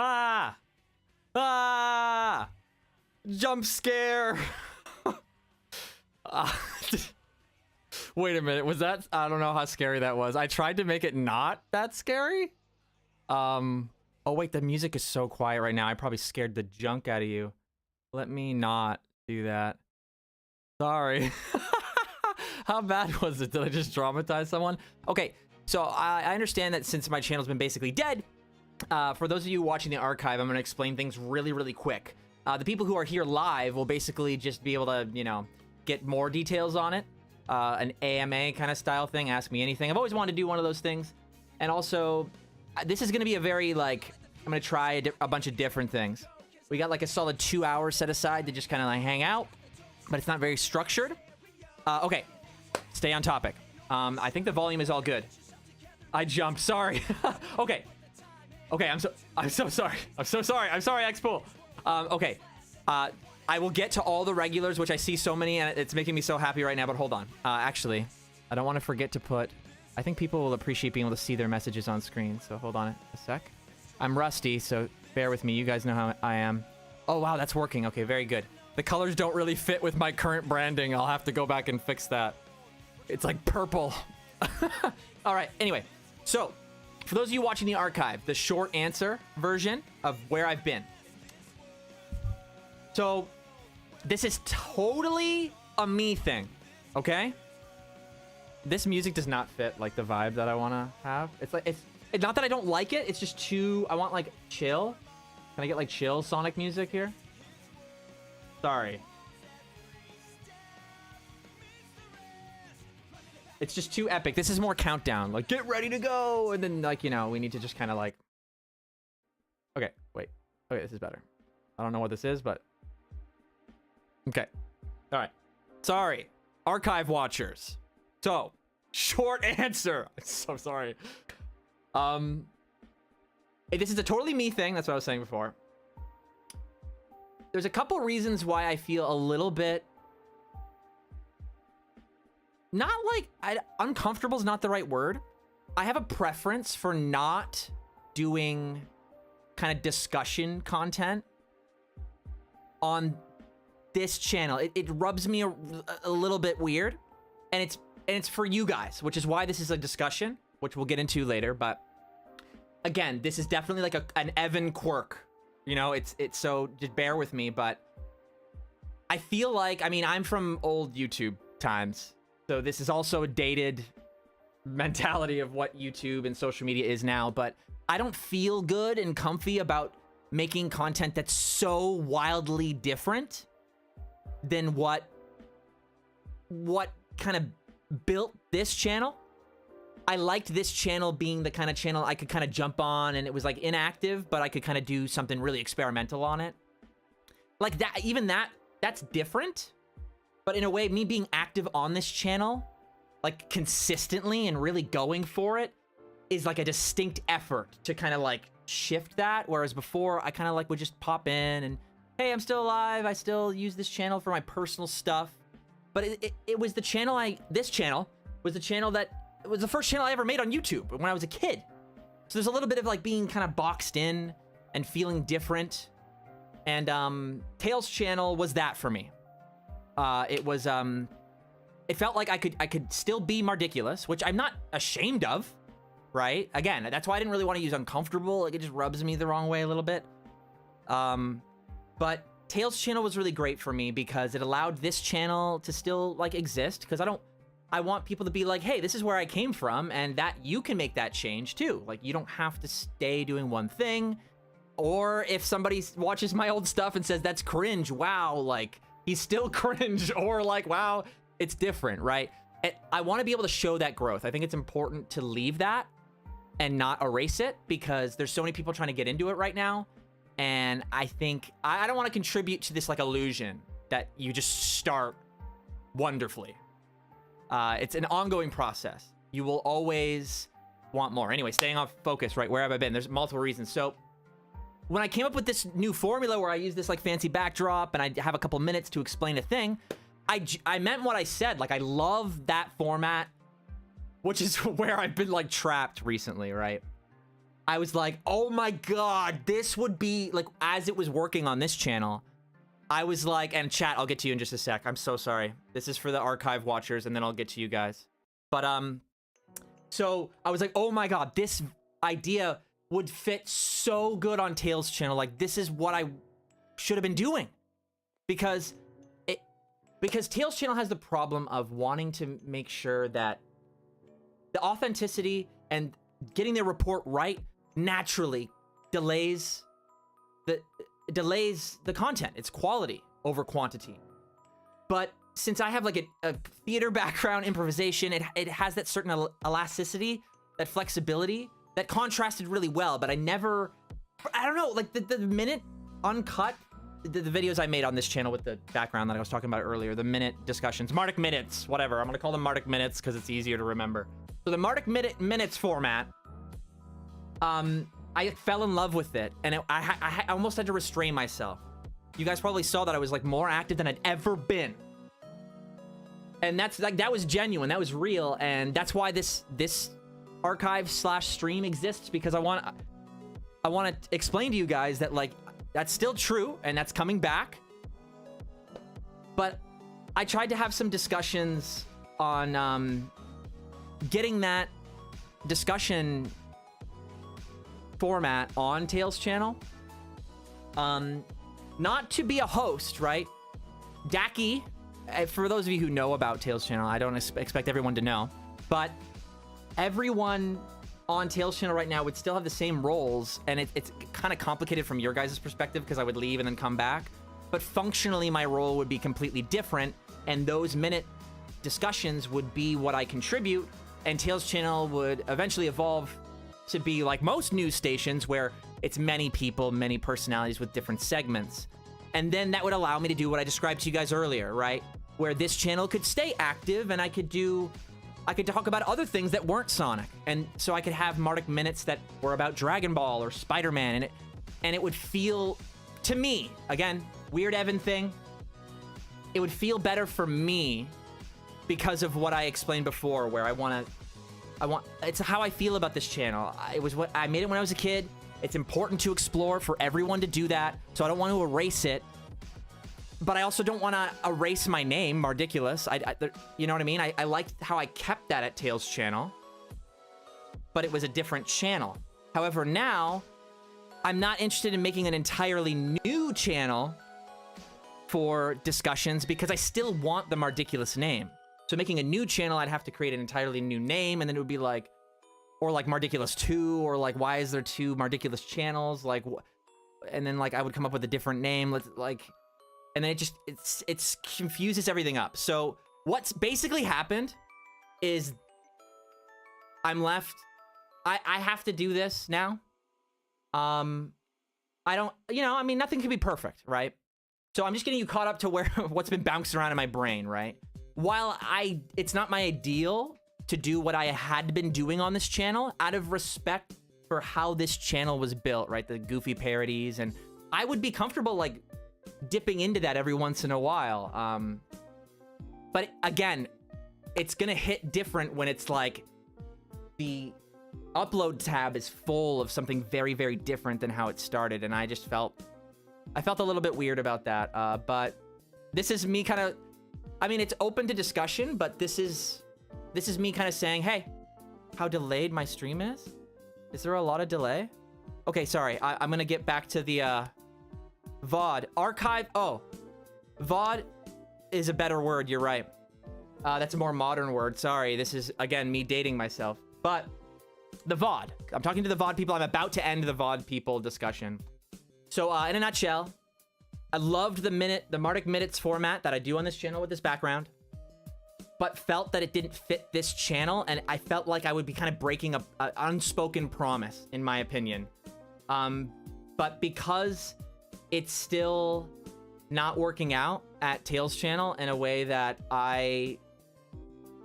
Ah! Ah! Jump scare! Wait a minute, was that? I don't know how scary that was. I tried to make it not that scary. Oh wait, the music is so quiet right now. I probably scared the junk out of you. Let me not do that. Sorry. How bad was it? Did I just traumatize someone? Okay, so I understand that since my channel's been basically dead, for those of you watching the archive, I'm going to explain things really, really quick. The people who are here live will basically just be able to, you know, get more details on it. An AMA kind of style thing, ask me anything. I've always wanted to do one of those things. And also, this is going to be a very, like, I'm going to try a bunch of different things. We got like a solid 2 hours set aside to just kind of like hang out, but it's not very structured. Okay, stay on topic. I think the volume is all good. I jumped, sorry. Okay. Okay, I'm so sorry. I'm so sorry. I'm sorry, X-Pool. Okay. I will get to all the regulars, which I see so many, and it's making me so happy right now, but hold on. Actually, I don't want to forget to put... I think people will appreciate being able to see their messages on screen, so hold on a sec. I'm rusty, so bear with me. You guys know how I am. Oh, wow, that's working. Okay, very good. The colors don't really fit with my current branding. I'll have to go back and fix that. It's like purple. All right, anyway. So, for those of you watching the archive, the short answer version of where I've been. So, this is totally a me thing, okay? This music does not fit, like, the vibe that I want to have. It's like, it's not that I don't like it, it's just too, I want, like, chill. Can I get, like, chill Sonic music here? Sorry. It's just too epic. This is more countdown. Like, get ready to go! And then, like, you know, we need to just kind of, like... Okay, wait. Okay, this is better. I don't know what this is, but... Okay. All right. Sorry. Archive watchers. So, short answer. I'm so sorry. This is a totally me thing. That's what I was saying before. There's a couple reasons why I feel a little bit... Not like... uncomfortable is not the right word. I have a preference for not doing kind of discussion content on this channel. It rubs me a little bit weird. And it's for you guys, which is why this is a discussion, which we'll get into later. But again, this is definitely like an Evan quirk. You know, it's so just bear with me. But I feel like, I mean, I'm from old YouTube times. So this is also a dated mentality of what YouTube and social media is now. But I don't feel good and comfy about making content that's so wildly different than what kind of built this channel. I liked this channel being the kind of channel I could kind of jump on, and it was like inactive, but I could kind of do something really experimental on it. Like that, even that's different. But in a way, me being active on this channel, like consistently and really going for it, is like a distinct effort to kind of like shift that. Whereas before, I kind of like would just pop in and, hey, I'm still alive. I still use this channel for my personal stuff. But it was the channel this channel was the channel that, it was the first channel I ever made on YouTube when I was a kid. So there's a little bit of like being kind of boxed in and feeling different. And Tails' channel was that for me. It was, it felt like I could still be Mardiculous, which I'm not ashamed of, right? Again, that's why I didn't really want to use uncomfortable. Like, it just rubs me the wrong way a little bit. But Tails' channel was really great for me because it allowed this channel to still like exist, because I want people to be like, hey, this is where I came from, and that you can make that change too. Like, you don't have to stay doing one thing. Or if somebody watches my old stuff and says that's cringe, wow, like he's still cringe, or like, wow, it's different, right? And I want to be able to show that growth. I think it's important to leave that and not erase it, because there's so many people trying to get into it right now. And I think I don't want to contribute to this like illusion that you just start wonderfully. It's an ongoing process. You will always want more. Anyway, staying on focus, right? Where have I been? There's multiple reasons. So when I came up with this new formula where I use this like fancy backdrop and I have a couple minutes to explain a thing, I meant what I said. Like, I love that format, which is where I've been like trapped recently, right? I was like, oh my God, this would be like, as it was working on this channel, I was like, and chat, I'll get to you in just a sec. I'm so sorry. This is for the archive watchers, and then I'll get to you guys. But, so I was like, oh my God, this idea would fit so good on Tails' channel. Like, this is what I should have been doing. Because Tails' channel has the problem of wanting to make sure that the authenticity and getting their report right naturally delays the content. It's quality over quantity. But since I have like a theater background, improvisation, it has that certain elasticity, that flexibility that contrasted really well. But I don't know, like the minute uncut, the videos I made on this channel with the background that I was talking about earlier, the minute discussions, Martic Minutes, whatever. I'm gonna call them Martic Minutes because it's easier to remember. So the Martic Minutes format, I fell in love with it, and I almost had to restrain myself. You guys probably saw that I was like more active than I'd ever been. And that's like, that was genuine, that was real, and that's why this archive / stream exists, because I want to explain to you guys that like that's still true and that's coming back. But I tried to have some discussions on getting that discussion format on Tails' channel. Not to be a host, right? Daki, for those of you who know about Tails' channel, I don't expect everyone to know, but everyone on Tails' channel right now would still have the same roles, and it's kind of complicated from your guys' perspective because I would leave and then come back. But functionally, my role would be completely different, and those minute discussions would be what I contribute, and Tails' channel would eventually evolve to be like most news stations where it's many people, many personalities with different segments. And then that would allow me to do what I described to you guys earlier, right? Where this channel could stay active and I could talk about other things that weren't Sonic. And so I could have Martic Minutes that were about Dragon Ball or Spider-Man, and it would feel, to me, again, weird Evan thing, it would feel better for me because of what I explained before, where it's how I feel about this channel. It was what I made it when I was a kid. It's important to explore for everyone to do that, so I don't want to erase it. But I also don't want to erase my name, Mardiculous. You know what I mean? I liked how I kept that at Tails' channel, but it was a different channel. However, now, I'm not interested in making an entirely new channel for discussions because I still want the Mardiculous name. So making a new channel, I'd have to create an entirely new name, and then it would be like, or like Mardiculous 2, or like, why is there 2 Mardiculous channels? Like, and then like I would come up with a different name. And then it confuses everything up. So what's basically happened is I'm left. I have to do this now. I don't, I mean, nothing can be perfect, right? So I'm just getting you caught up to where what's been bouncing around in my brain, right? While it's not my ideal to do what I had been doing on this channel, out of respect for how this channel was built, right? The goofy parodies, and I would be comfortable like dipping into that every once in a while. But again, it's gonna hit different when it's like the upload tab is full of something very, very different than how it started, and I felt a little bit weird about that. But this is me kind of, I mean, it's open to discussion, but this is me kind of saying, hey, how delayed my stream is? Is there a lot of delay? Okay, sorry. I'm gonna get back to the VOD. Archive. Oh, VOD is a better word. You're right. That's a more modern word. Sorry. This is, again, me dating myself. But the VOD. I'm talking to the VOD people. I'm about to end the VOD people discussion. So in a nutshell, I loved the Martic Minutes format that I do on this channel with this background, but felt that it didn't fit this channel, and I felt like I would be kind of breaking an unspoken promise, in my opinion. But because it's still not working out at Tails' channel in a way that I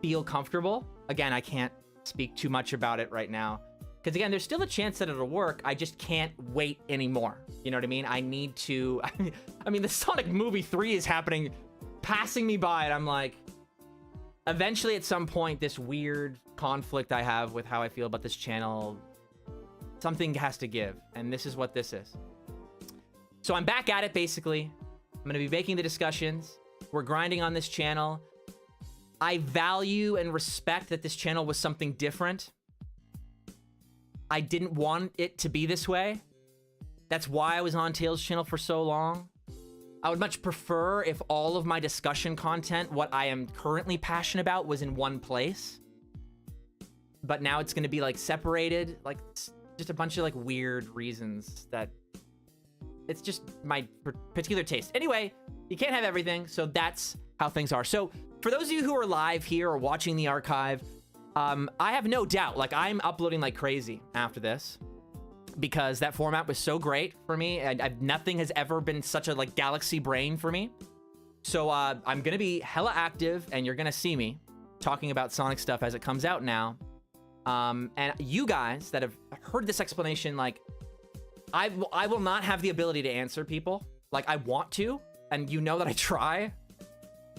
feel comfortable, again, I can't speak too much about it right now, because again, there's still a chance that it'll work. I just can't wait anymore. You know what I mean? I need to, I mean, the Sonic movie 3 is happening, passing me by, and I'm like, eventually at some point, this weird conflict I have with how I feel about this channel something has to give, and this is what this is. So I'm back at it, basically. I'm going to be making the discussions. We're grinding on this channel. I value and respect that this channel was something different. I didn't want it to be this way. That's why I was on Tails' channel for so long. I would much prefer if all of my discussion content, what I am currently passionate about, was in one place. But now it's going to be like separated, like just a bunch of like weird reasons that it's just my particular taste. Anyway, you can't have everything, so that's how things are. So for those of you who are live here or watching the archive, I have no doubt, like, I'm uploading like crazy after this because that format was so great for me, and nothing has ever been such a like galaxy brain for me. So I'm gonna be hella active, and you're gonna see me talking about Sonic stuff as it comes out now. And you guys that have heard this explanation, like, I will not have the ability to answer people. Like, I want to, and you know that I try.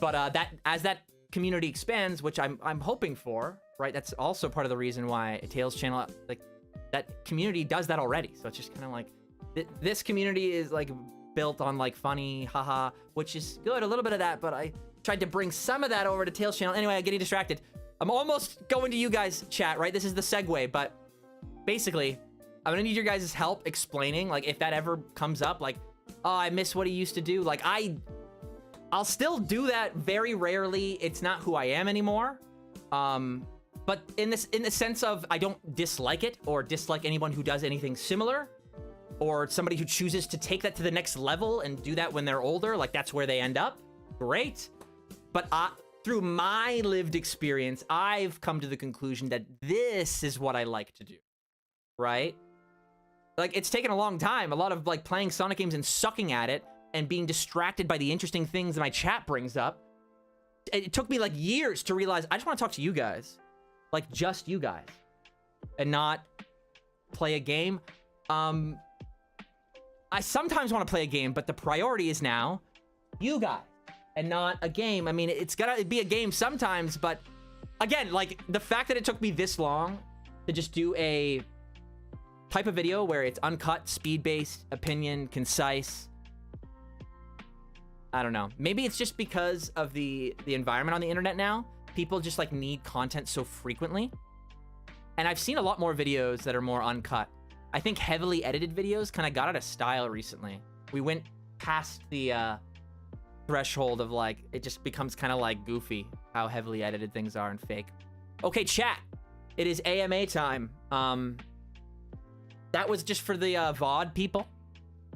But that as that community expands, which I'm hoping for, right? That's also part of the reason why Tails channel, like, that community does that already. So it's just kind of like, this community is like built on like funny, haha, which is good, a little bit of that, but I tried to bring some of that over to Tails channel. Anyway, I'm getting distracted. I'm almost going to you guys' chat, right? This is the segue, but basically, I'm gonna need your guys' help explaining, like, if that ever comes up, like, oh, I miss what he used to do. Like, I'll still do that very rarely. It's not who I am anymore. But in the sense of, I don't dislike it or dislike anyone who does anything similar, or somebody who chooses to take that to the next level and do that when they're older, like, that's where they end up. Great. But through my lived experience, I've come to the conclusion that this is what I like to do, right? Like, it's taken a long time, a lot of like playing Sonic games and sucking at it and being distracted by the interesting things that my chat brings up. It took me like years to realize I just want to talk to you guys, like just you guys, and not play a game. I sometimes want to play a game, but the priority is now you guys and not a game. I mean, it's gotta be a game sometimes, but again, like, the fact that it took me this long to just do a type of video where it's uncut, speed-based, opinion, concise. I don't know. Maybe it's just because of the environment on the internet now. People just like need content so frequently. And I've seen a lot more videos that are more uncut. I think heavily edited videos kind of got out of style recently. We went past the threshold of like, it just becomes kind of like goofy how heavily edited things are and fake. Okay, chat. It is AMA time. That was just for the VOD people.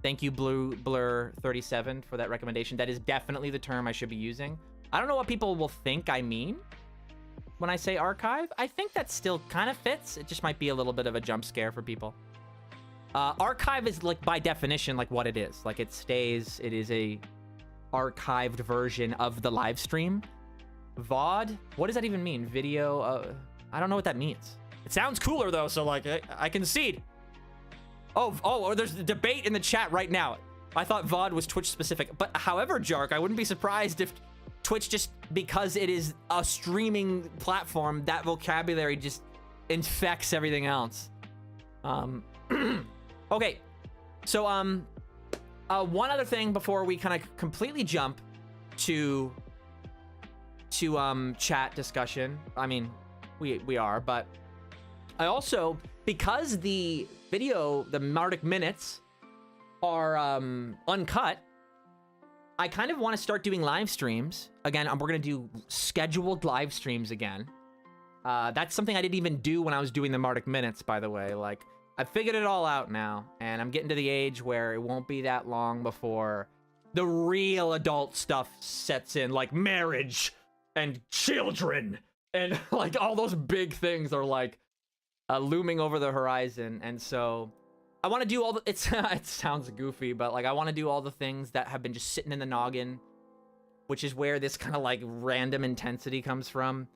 Thank you, Blur37, for that recommendation. That is definitely the term I should be using. I don't know what people will think I mean when I say archive. I think that still kind of fits. It just might be a little bit of a jump scare for people. Archive is, like, by definition, like, what it is. Like, it stays, it is a archived version of the live stream. VOD? What does that even mean? Video? I don't know what that means. It sounds cooler, though, so, like, I concede. Oh, there's a debate in the chat right now. I thought VOD was Twitch specific. But however, Jark, I wouldn't be surprised if Twitch, just because it is a streaming platform, that vocabulary just infects everything else. Okay. So, one other thing before we kind of completely jump to chat discussion. I mean, we are, but I also, because the video, the Mardic minutes, are uncut, I kind of want to start doing live streams again. We're gonna do scheduled live streams again. That's something I didn't even do when I was doing the Mardic minutes, by the way. Like, I figured it all out now, and I'm getting to the age where it won't be that long before the real adult stuff sets in, like marriage and children, and like all those big things are like looming over the horizon. And so I want to do all the, it sounds goofy, but like I want to do all the things that have been just sitting in the noggin, which is where this kind of like random intensity comes from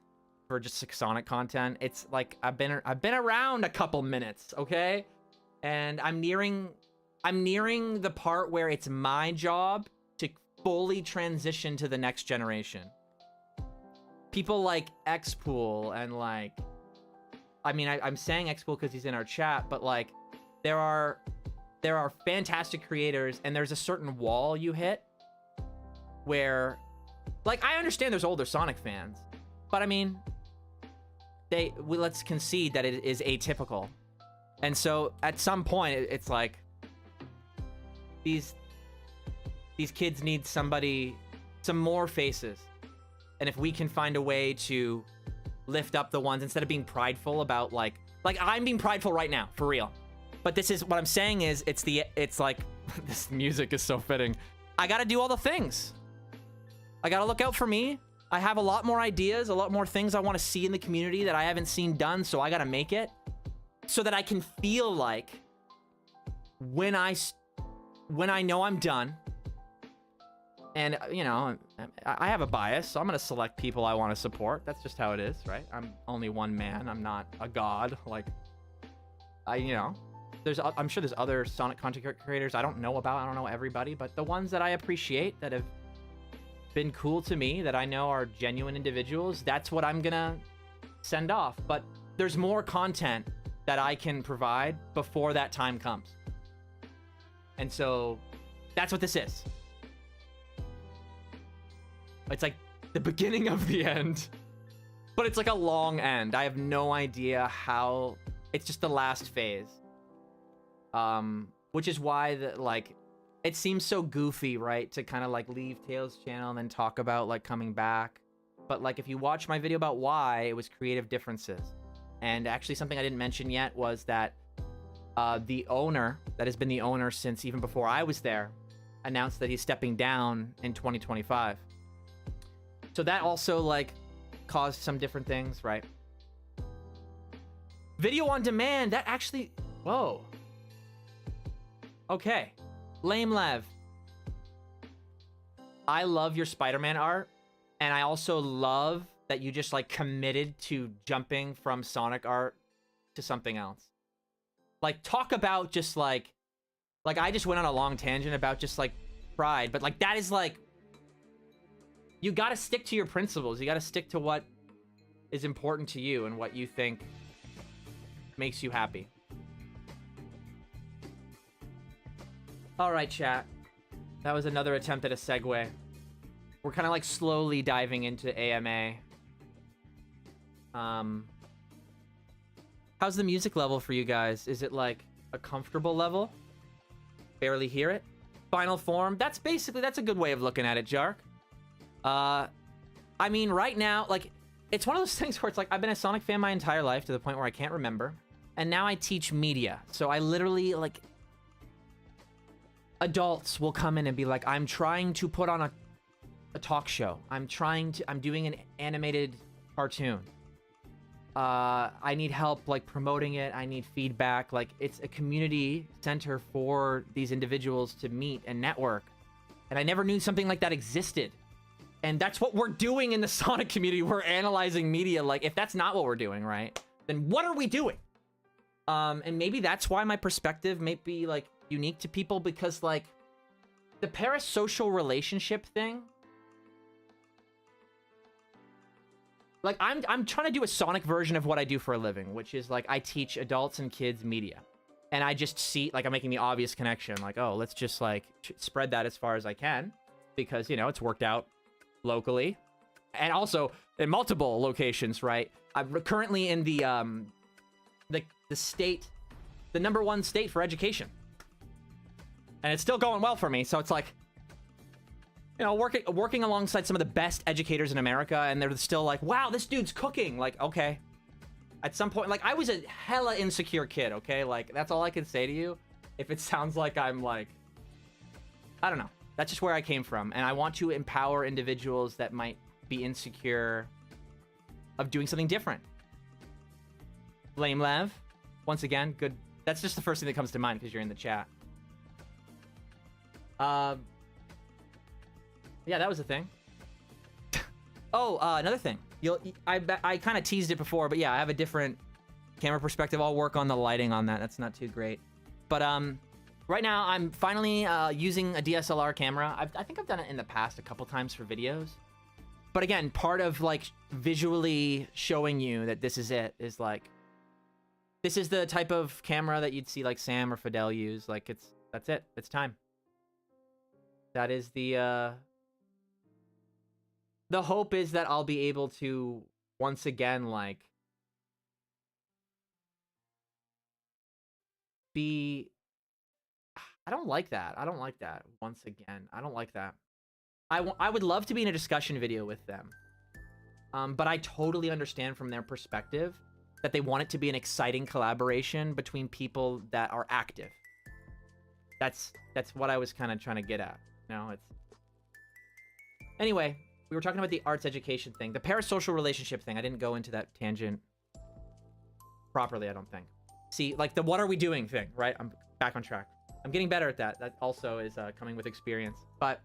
for just Sonic content. It's like I've been around a couple minutes, okay? And I'm nearing the part where it's my job to fully transition to the next generation. People like Xpool and like, I mean, I'm saying Xpool because he's in our chat, but like there are fantastic creators, and there's a certain wall you hit where, like, I understand there's older Sonic fans, but I mean, let's concede that it is atypical. And so at some point it's like these kids need some more faces. And if we can find a way to lift up the ones instead of being prideful about like I'm being prideful right now, for real. But this is what I'm saying is it's like this music is so fitting. I got to do all the things. I got to look out for me. I have a lot more ideas, a lot more things I want to see in the community that I haven't seen done, so I got to make it so that I can feel like when I know I'm done, and you know, I have a bias, so I'm going to select people I want to support. That's just how it is, right? I'm only one man. I'm not a god. Like, you know, I'm sure there's other Sonic content creators I don't know about. I don't know everybody, but the ones that I appreciate that have been cool to me, that I know are genuine individuals, that's what I'm gonna send off. But there's more content that I can provide before that time comes. And so that's what this is. It's like the beginning of the end, but it's like a long end. I have no idea how. It's just the last phase. Which is why it seems so goofy, right? To kind of like leave Tails' channel and then talk about like coming back. But like if you watch my video about why, it was creative differences. And actually something I didn't mention yet was that the owner, that has been the owner since even before I was there, announced that he's stepping down in 2025. So that also like caused some different things, right? Video on demand, that actually, whoa. Okay. Lame Lev. I love your Spider-Man art, and I also love that you just like committed to jumping from Sonic art to something else. Like, talk about just like I just went on a long tangent about just like pride, but like that is like, you gotta stick to your principles. You gotta stick to what is important to you and what you think makes you happy. All right, chat. That was another attempt at a segue. We're kind of like slowly diving into AMA. How's the music level for you guys? Is it like a comfortable level? Barely hear it? Final form? That's a good way of looking at it, Jark. I mean, right now, like, it's one of those things where it's like, I've been a Sonic fan my entire life to the point where I can't remember. And now I teach media. So I literally, like, adults will come in and be like, I'm trying to put on a talk show. I'm doing an animated cartoon. I need help, like, promoting it. I need feedback. Like, it's a community center for these individuals to meet and network. And I never knew something like that existed. And that's what we're doing in the Sonic community. We're analyzing media. Like, if that's not what we're doing, right, then what are we doing? And maybe that's why my perspective may be, like, unique to people, because, like, the parasocial relationship thing, like, I'm trying to do a Sonic version of what I do for a living, which is, like, I teach adults and kids media. And I just see, like, I'm making the obvious connection, like, oh, let's just, like, spread that as far as I can, because, you know, it's worked out locally and also in multiple locations, right? I'm currently in the state, the #1 state for education, and it's still going well for me. So it's like, you know, working alongside some of the best educators in America, and they're still like, wow, this dude's cooking. Like, okay, at some point, like, I was a hella insecure kid, okay? Like, that's all I can say to you. If it sounds like I'm like, I don't know. That's just where I came from, and I want to empower individuals that might be insecure of doing something different. Lame Lev, once again, good. That's just the first thing that comes to mind because you're in the chat. Yeah, that was a thing. Oh, another thing. I kind of teased it before, but yeah, I have a different camera perspective. I'll work on the lighting on that. That's not too great, but right now, I'm finally using a DSLR camera. I think I've done it in the past a couple times for videos. But again, part of, like, visually showing you that this is it is, like, This is the type of camera that you'd see like Sam or Fidel use. Like that's it. It's time. That is the hope is that I'll be able to once again like be. I don't like that. I don't like that. Once again, I don't like that. I would love to be in a discussion video with them. But I totally understand from their perspective that they want it to be an exciting collaboration between people that are active. That's what I was kind of trying to get at. It's anyway, we were talking about the arts education thing, the parasocial relationship thing. I didn't go into that tangent properly, I don't think. See, like the what are we doing thing, right? I'm back on track. I'm getting better at that. That also is coming with experience. But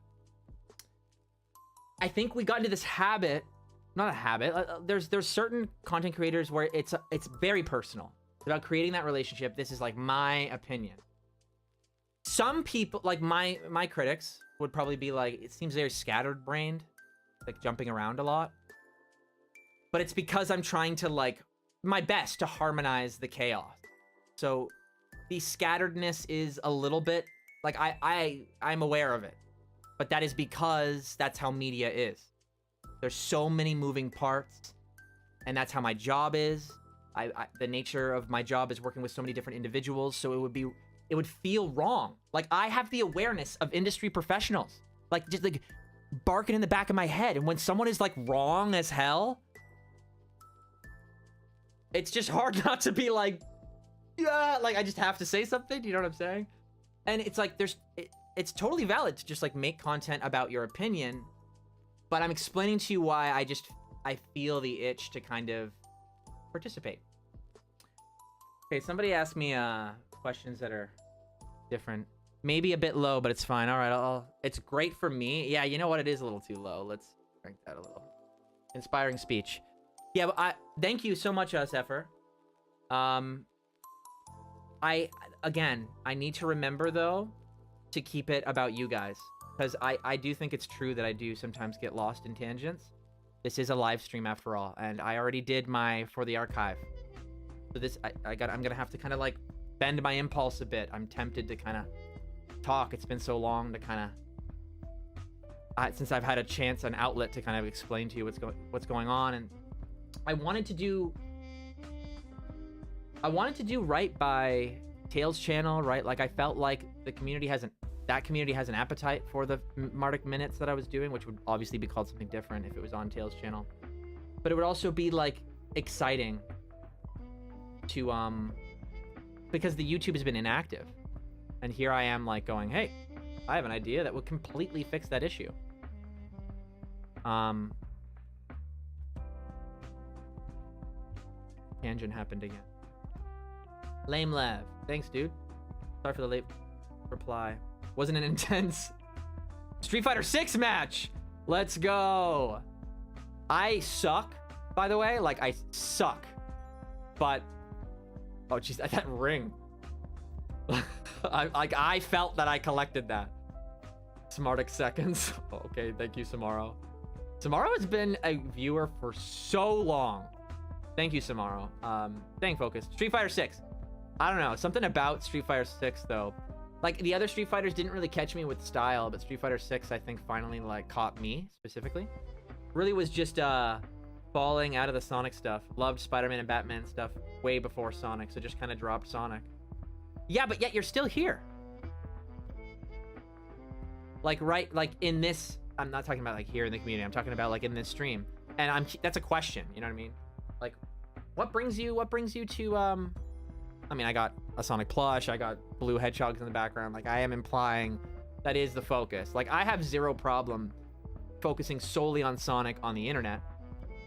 I think we got into this habit, not a habit. There's certain content creators where it's very personal. It's about creating that relationship. This is like my opinion. Some people, like my critics, would probably be like, it seems very scattered-brained, like jumping around a lot. But it's because I'm trying to like my best to harmonize the chaos. So the scatteredness is a little bit like I'm aware of it, but that is because that's how media is. There's so many moving parts, and that's how my job is. The nature of my job is working with so many different individuals, so it would feel wrong. Like I have the awareness of industry professionals, like just like barking in the back of my head, and when someone is like wrong as hell, it's just hard not to be like, yeah, like I just have to say something. Do you know what I'm saying? And it's like it's totally valid to just like make content about your opinion, but I'm explaining to you why I feel the itch to kind of participate. Okay, somebody asked me questions that are different, maybe a bit low, but it's fine. All right, it's great for me. Yeah, you know what? It is a little too low. Let's crank that a little. Inspiring speech. Yeah, but thank you so much, Zephyr. I need to remember though to keep it about you guys, because I do think it's true that I do sometimes get lost in tangents. This is a live stream after all, and I already did my for the archive. So this I'm gonna have to kind of like bend my impulse a bit. I'm tempted to kind of talk. It's been so long to kind of since I've had a chance, an outlet to kind of explain to you what's going on, and I wanted to do right by Tails channel, right? Like I felt like that community has an appetite for the Mardic minutes that I was doing, which would obviously be called something different if it was on Tails channel. But it would also be like exciting to because the YouTube has been inactive. And here I am like going, hey, I have an idea that would completely fix that issue. Tangent happened again. Lame Lev. Thanks, dude. Sorry for the late reply. Wasn't an intense Street Fighter 6 match. Let's go. I suck, by the way. Like, I suck. But, oh, jeez, that ring. I felt that I collected that. Smartic seconds. Okay, thank you, Samaro. Samaro has been a viewer for so long. Thank you, Samaro. Staying focused. Street Fighter 6. I don't know. Something about Street Fighter 6, though. Like, the other Street Fighters didn't really catch me with style, but Street Fighter 6, I think, finally, like, caught me, specifically. Really was just, falling out of the Sonic stuff. Loved Spider-Man and Batman stuff way before Sonic, so just kind of dropped Sonic. Yeah, but yet you're still here. Like, right, like, in this... I'm not talking about, like, here in the community. I'm talking about, like, in this stream. And that's a question, you know what I mean? Like, what brings you to, I mean, I got a Sonic plush, I got blue hedgehogs in the background. Like, I am implying that is the focus. Like, I have zero problem focusing solely on Sonic on the internet,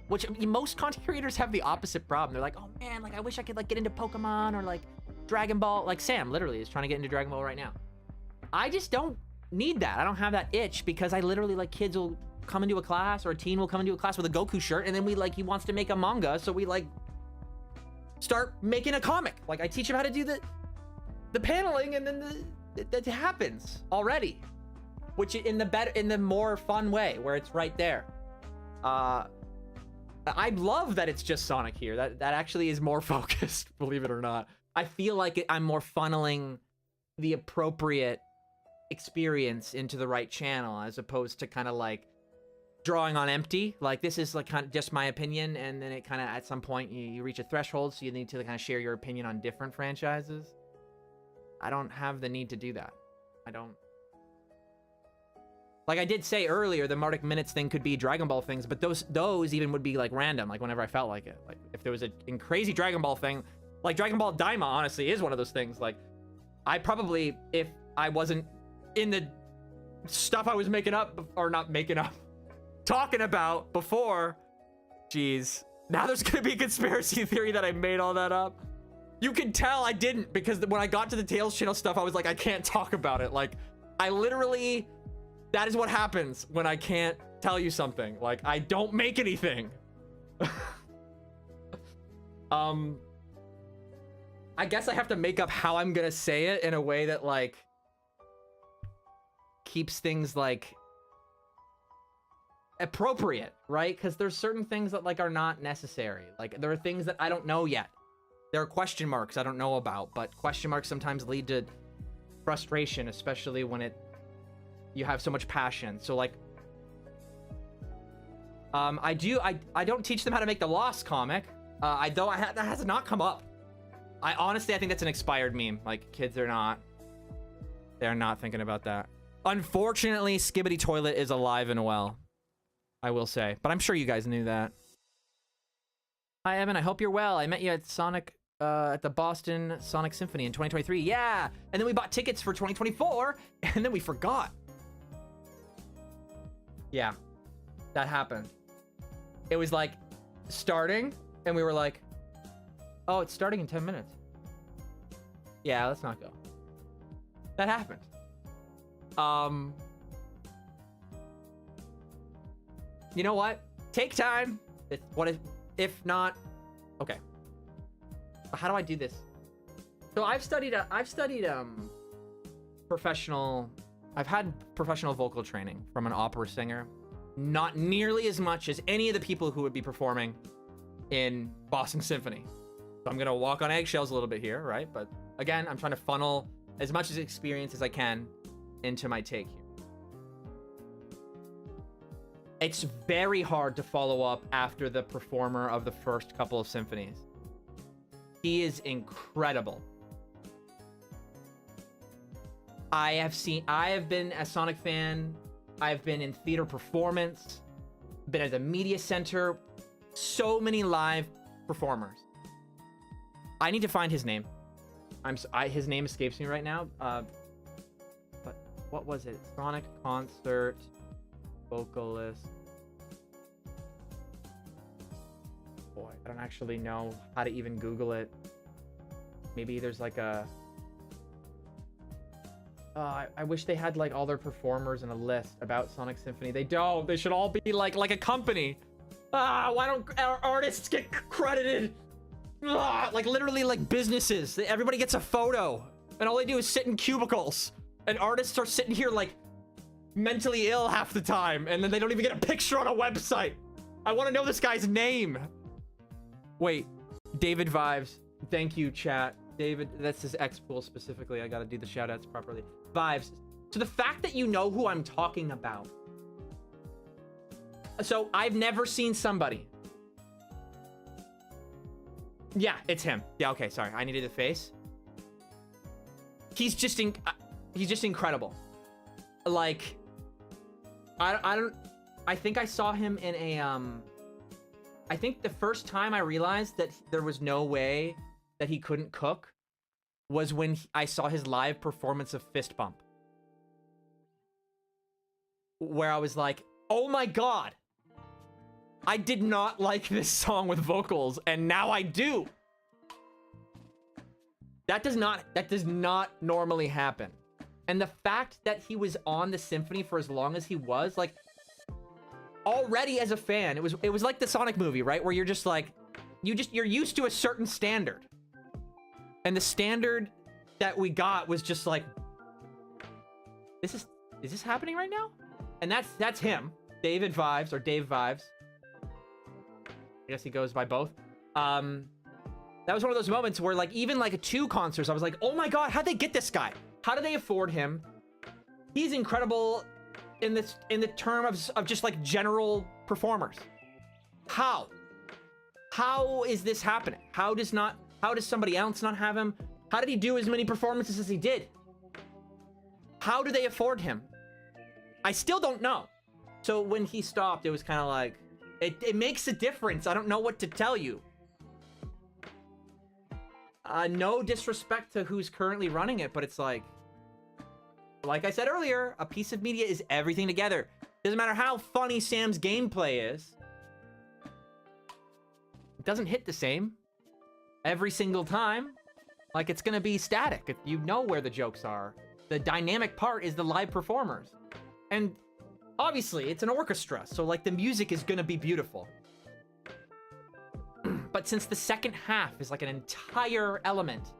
which most content creators have the opposite problem. They're like, oh man, like, I wish I could, like, get into Pokemon or, like, Dragon Ball. Like, Sam literally is trying to get into Dragon Ball right now. I just don't need that. I don't have that itch because I literally, like, kids will come into a class or a teen will come into a class with a Goku shirt and then he wants to make a manga, so we, like, start making a comic. Like, I teach him how to do the paneling, and then that happens already, which in the more fun way where it's right there. I love that it's just Sonic here. That actually is more focused, believe it or not. I feel like I'm more funneling the appropriate experience into the right channel as opposed to kind of like drawing on empty. Like, this is like kind of just my opinion, and then it kind of at some point you reach a threshold, so you need to kind of share your opinion on different franchises. I don't have the need to do that. I don't. Like I did say earlier, the Martic Minutes thing could be Dragon Ball things, but those even would be like random, like whenever I felt like it. Like if there was a crazy Dragon Ball thing, like Dragon Ball Daima honestly is one of those things. Like I probably, if I wasn't in the stuff I was making up, or not making up, talking about before, geez, now there's gonna be a conspiracy theory that I made all that up. You can tell I didn't, because when I got to the Tales channel stuff, I was like, I can't talk about it. Like I literally, that is what happens when I can't tell you something. Like, I don't make anything. I guess I have to make up how I'm gonna say it in a way that, like, keeps things, like, appropriate, right? Because there's certain things that, like, are not necessary. Like, there are things that I don't know yet. There are question marks I don't know about, but question marks sometimes lead to frustration, especially when you have so much passion. So like, I don't teach them how to make the Lost comic. That has not come up. I think that's an expired meme. Like, kids they're not thinking about that. Unfortunately, Skibbity Toilet is alive and well, I will say, but I'm sure you guys knew that. Hi Evan, I hope you're well. I met you at at the Boston Sonic Symphony in 2023. Yeah, and then we bought tickets for 2024, and then we forgot. Yeah, that happened. It was like starting, and we were like, oh, it's starting in 10 minutes. Yeah, let's not go. That happened. You know what? Take time. If not, okay. How do I do this? So I've had professional vocal training from an opera singer. Not nearly as much as any of the people who would be performing in Boston Symphony. So I'm gonna walk on eggshells a little bit here, right? But again, I'm trying to funnel as much experience as I can into my take here. It's very hard to follow up after the performer of the first couple of symphonies. He is incredible. I have been a Sonic fan. I've been in theater performance, been at the media center, so many live performers. I need to find his name. His name escapes me right now. But what was it? Sonic concert vocalist. Boy, I don't actually know how to even Google it. Maybe there's like a... I wish they had like all their performers in a list about Sonic Symphony. They don't. They should all be like a company. Why don't our artists get credited? Like literally like businesses. Everybody gets a photo, and all they do is sit in cubicles. And artists are sitting here like mentally ill half the time, and then they don't even get a picture on a website. I want to know this guy's name. Wait, David Vibes. Thank you, chat. David, that's his X-Pool specifically. I gotta do the shout-outs properly. Vibes. So the fact that you know who I'm talking about. So I've never seen somebody. Yeah, it's him. Yeah, okay, sorry. I needed a face. He's just incredible. Like, I think I saw him in a, I think the first time I realized that there was no way that he couldn't cook was when I saw his live performance of Fist Bump. Where I was like, oh my god. I did not like this song with vocals, and now I do. That does not normally happen. And the fact that he was on the symphony for as long as he was, like, already as a fan, it was like the Sonic movie, right? Where you're just like, you're used to a certain standard. And the standard that we got was just like, is this happening right now? And that's him, David Vibes, or Dave Vibes. guess he goes by both. That was one of those moments where, like, even like 2 concerts, I was like, oh my god, how'd they get this guy? How do they afford him? He's incredible in the term of just like general performers. How is this happening? How does somebody else not have him? How did he do as many performances as he did? How do they afford him? I still don't know. So when he stopped, it was kind of like, it makes a difference. I don't know what to tell you. No disrespect to who's currently running it, but it's like I said earlier, a piece of media is everything together. Doesn't matter how funny Sam's gameplay is. It doesn't hit the same every single time. Like, it's gonna be static if you know where the jokes are. The dynamic part is the live performers. And obviously, it's an orchestra, so like the music is gonna be beautiful. But since the second half is like an entire element,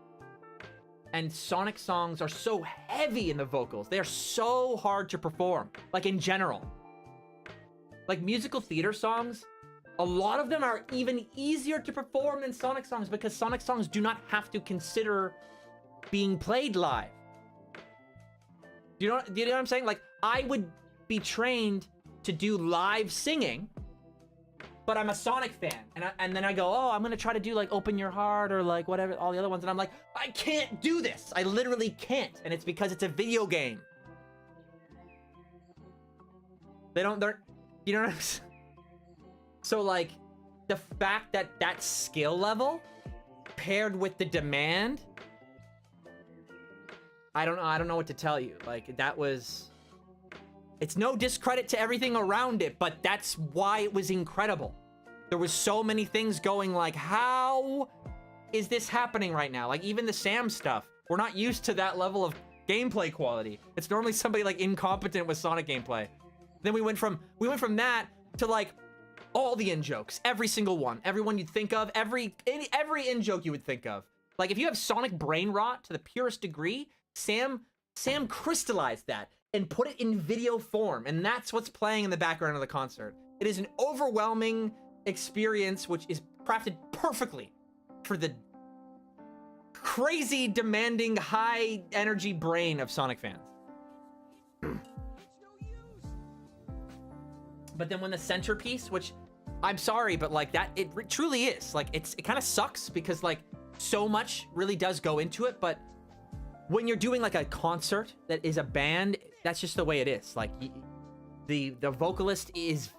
and Sonic songs are so heavy in the vocals, they are so hard to perform, like in general. Like musical theater songs, a lot of them are even easier to perform than Sonic songs because Sonic songs do not have to consider being played live. Do you know what I'm saying? Like, I would be trained to do live singing, but I'm a Sonic fan, and then I go, oh, I'm gonna try to do like Open Your Heart or like whatever, all the other ones, and I'm like, I can't do this. I literally can't, and it's because it's a video game. You know what I'm saying? So like, the fact that that skill level paired with the demand, I don't know what to tell you. Like, that was, it's no discredit to everything around it, but that's why it was incredible. There was so many things going, like, how is this happening right now? Like, even the Sam stuff, we're not used to that level of gameplay quality. It's normally somebody like incompetent with Sonic gameplay. Then we went from that to like all the in-jokes, every single one, everyone you'd think of, every in-joke you would think of. Like, if you have Sonic brain rot to the purest degree, Sam crystallized that and put it in video form, and that's what's playing in the background of the concert. It is an overwhelming experience which is crafted perfectly for the crazy, demanding, high energy brain of Sonic fans. But then when the centerpiece, which I'm sorry, but like that, it truly is, like, it kind of sucks because like so much really does go into it, but when you're doing like a concert that is a band, that's just the way it is. Like, the vocalist is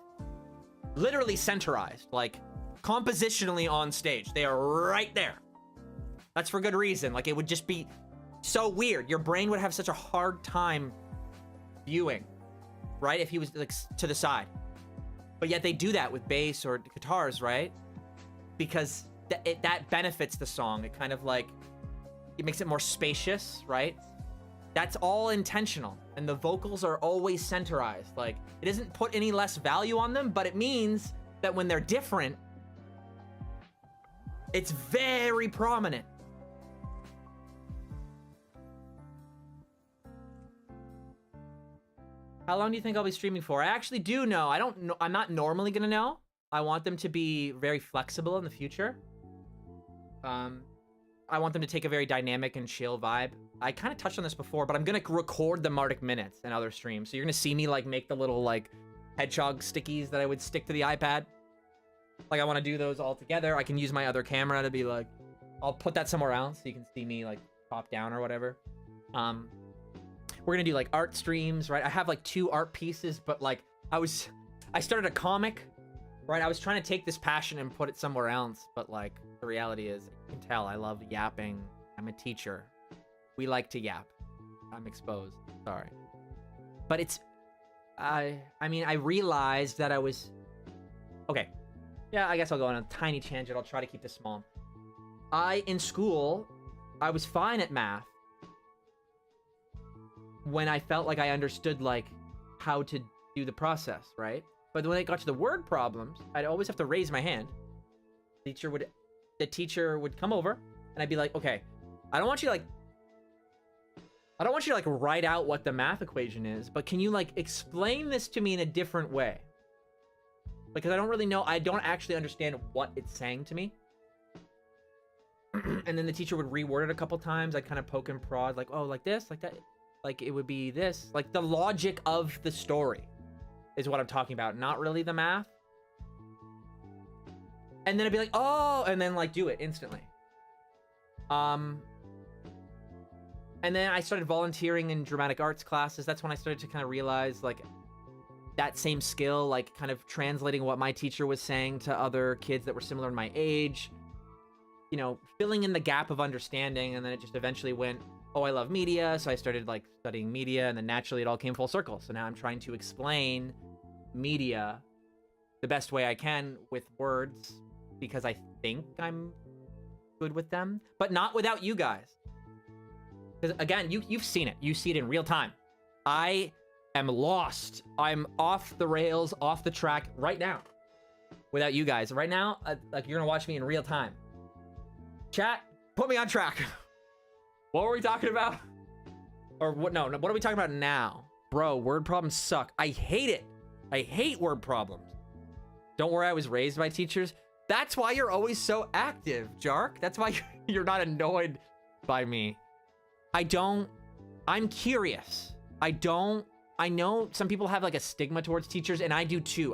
literally centerized, like compositionally on stage. They are right there. That's for good reason. Like, it would just be so weird. Your brain would have such a hard time viewing, right? If he was like to the side. But yet they do that with bass or guitars, right? Because that benefits the song. It kind of like, it makes it more spacious, right? That's all intentional. And the vocals are always centerized. Like, it doesn't put any less value on them, but it means that when they're different, it's very prominent. How long do you think I'll be streaming for? I actually do know. I don't know. I'm not normally gonna know. I want them to be very flexible in the future. I want them to take a very dynamic and chill vibe. I kind of touched on this before, but I'm gonna record the Martic Minutes and other streams. So you're gonna see me like make the little like hedgehog stickies that I would stick to the iPad. Like, I want to do those all together. I can use my other camera to be like, I'll put that somewhere else so you can see me like top down or whatever. We're gonna do like art streams, right? I have like 2 art pieces, but like I started a comic, right? I was trying to take this passion and put it somewhere else, but like the reality is, you can tell I love yapping. I'm a teacher. We like to yap. I'm exposed. Sorry. But it's, I mean, I realized that I was, okay. Yeah, I guess I'll go on a tiny tangent. I'll try to keep this small. In school, I was fine at math when I felt like I understood like how to do the process, right? But when it got to the word problems, I'd always have to raise my hand. The teacher would come over and I'd be like, okay, I don't want you to like write out what the math equation is, but can you like explain this to me in a different way? because I don't really know. I don't actually understand what it's saying to me. And then the teacher would reword it a couple times. I'd kind of poke and prod, like, oh, like this, like that. Like, it would be this. Like, the logic of the story is what I'm talking about, not really the math. And then I'd be like, oh, and then, like, do it instantly. And then I started volunteering in dramatic arts classes. That's when I started to kind of realize, like, that same skill, like, kind of translating what my teacher was saying to other kids that were similar in my age. You know, filling in the gap of understanding, and then it just eventually went, oh, I love media, so I started, like, studying media, and then naturally it all came full circle. So now I'm trying to explain media the best way I can with words, because I think I'm good with them, but not without you guys. Because, again, you've seen it. You see it in real time. I am lost. I'm off the rails, off the track right now without you guys. Right now, like, you're gonna watch me in real time. Chat, put me on track. What were we talking about? Or what? No, what are we talking about now? Bro, word problems suck. I hate it. I hate word problems. Don't worry, I was raised by teachers. That's why you're always so active, Jark. That's why you're not annoyed by me. I'm curious. I know some people have, like, a stigma towards teachers, and I do too.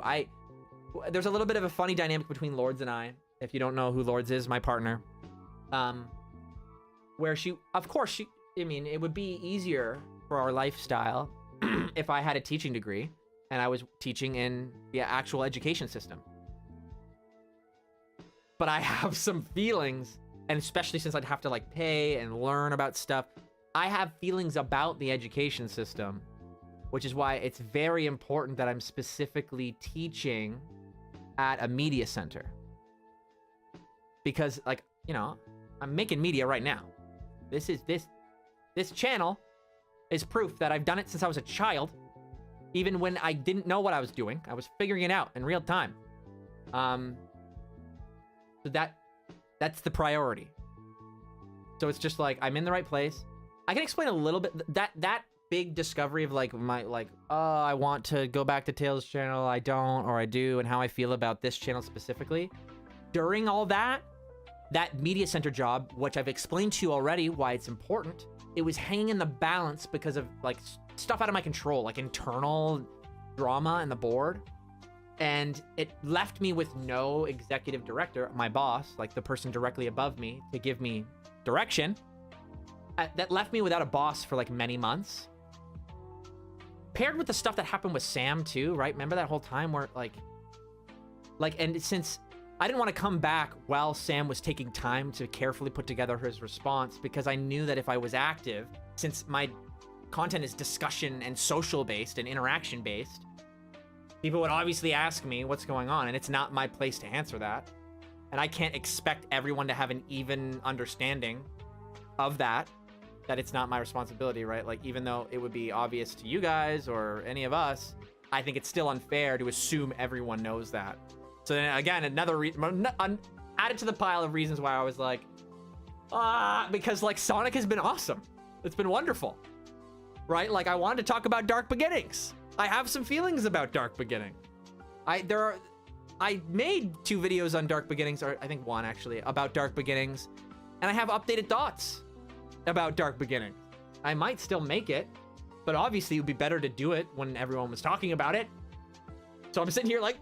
There's a little bit of a funny dynamic between Lords and I. If you don't know who Lords is, my partner. Where I mean, it would be easier for our lifestyle if I had a teaching degree and I was teaching in the actual education system. But I have some feelings, and especially since I'd have to, like, pay and learn about stuff, I have feelings about the education system, which is why it's very important that I'm specifically teaching at a media center. Because, like, you know, I'm making media right now. This channel is proof that I've done it since I was a child, even when I didn't know what I was doing. I was figuring it out in real time. So that's the priority. So it's just like, I'm in the right place. I can explain a little bit that big discovery of, like, my, like, oh, I want to go back to Tails' channel, I don't, or I do, and how I feel about this channel specifically. During all that media center job, which I've explained to you already why it's important, it was hanging in the balance because of, like, stuff out of my control, like internal drama in the board. And it left me with no executive director, my boss, like the person directly above me, to give me direction. That left me without a boss for, like, many months. Paired with the stuff that happened with Sam too, right? Remember that whole time where, like, and since I didn't want to come back while Sam was taking time to carefully put together his response, because I knew that if I was active, since my content is discussion and social based and interaction based, people would obviously ask me what's going on, and it's not my place to answer that. And I can't expect everyone to have an even understanding of that it's not my responsibility, right? Like, even though it would be obvious to you guys or any of us, I think it's still unfair to assume everyone knows that. So then, again, another added to the pile of reasons why I was like, because, like, Sonic has been awesome. It's been wonderful, right? Like, I wanted to talk about Dark Beginnings. I have some feelings about Dark Beginning. I made 2 videos on Dark Beginnings, or I think 1 actually, about Dark Beginnings, and I have updated thoughts about Dark Beginnings. I might still make it, but obviously it would be better to do it when everyone was talking about it. So I'm sitting here like,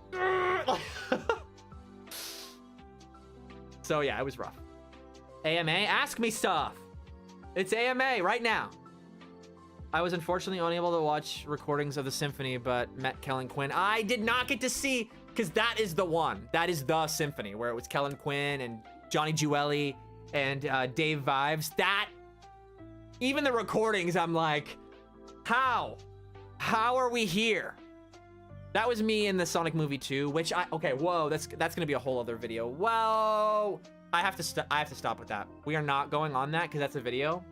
so yeah, it was rough. AMA, ask me stuff. It's AMA right now. I was unfortunately unable to watch recordings of the symphony, but met Kellen Quinn. I did not get to see, because that is the one. That is the symphony, where it was Kellen Quinn and Johnny Jewelli and Dave Vives. That, even the recordings, I'm like, how? How are we here? That was me in the Sonic movie 2, which okay, whoa, that's gonna be a whole other video. Whoa, I have to stop with that. We are not going on that, because that's a video.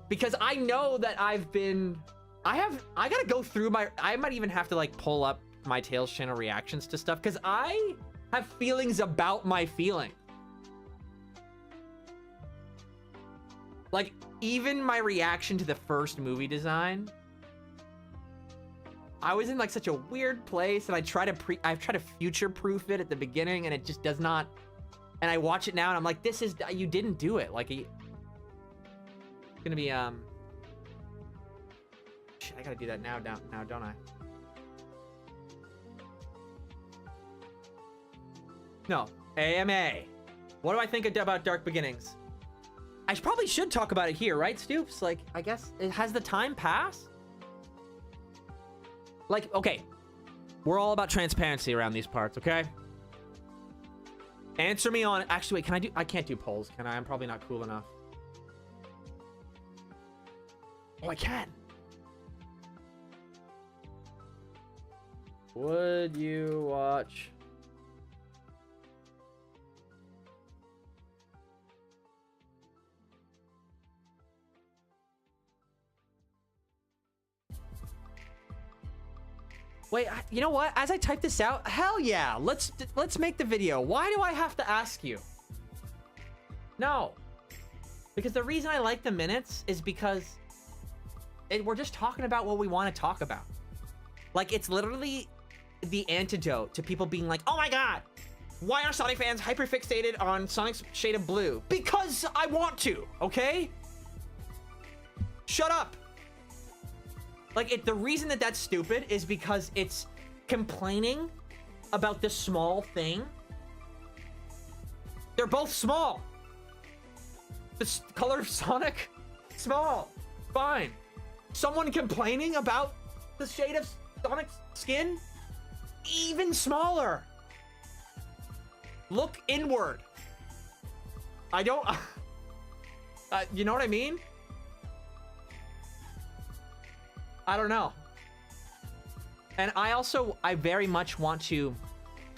Because I know that I gotta go through I might even have to, like, pull up my Tails channel reactions to stuff, because I have feelings about my feeling. Like, even my reaction to the first movie design, I was in like such a weird place, and I've tried to future-proof it at the beginning, and it just does not. And I watch it now, and I'm like, this is, you didn't do it. Like, it's gonna be, shit, I gotta do that now, don't I? No, AMA. What do I think about Dark Beginnings? I probably should talk about it here, right, Stoops? Like, I guess, has the time passed? Like, okay, we're all about transparency around these parts, okay? Answer me on, actually, wait, I can't do polls, can I? I'm probably not cool enough. Oh, I can. Would you watch? Wait, you know what? As I type this out, hell yeah, let's make the video. Why do I have to ask you? No. Because the reason I like the minutes is because we're just talking about what we want to talk about. Like, it's literally the antidote to people being like, oh my god, why are Sonic fans hyperfixated on Sonic's shade of blue? Because I want to, okay? Shut up. Like, the reason that that's stupid is because it's complaining about the small thing. They're both small. The color of Sonic, small, fine. Someone complaining about the shade of Sonic's skin, even smaller. Look inward. I don't, you know what I mean? I don't know. And I very much want to,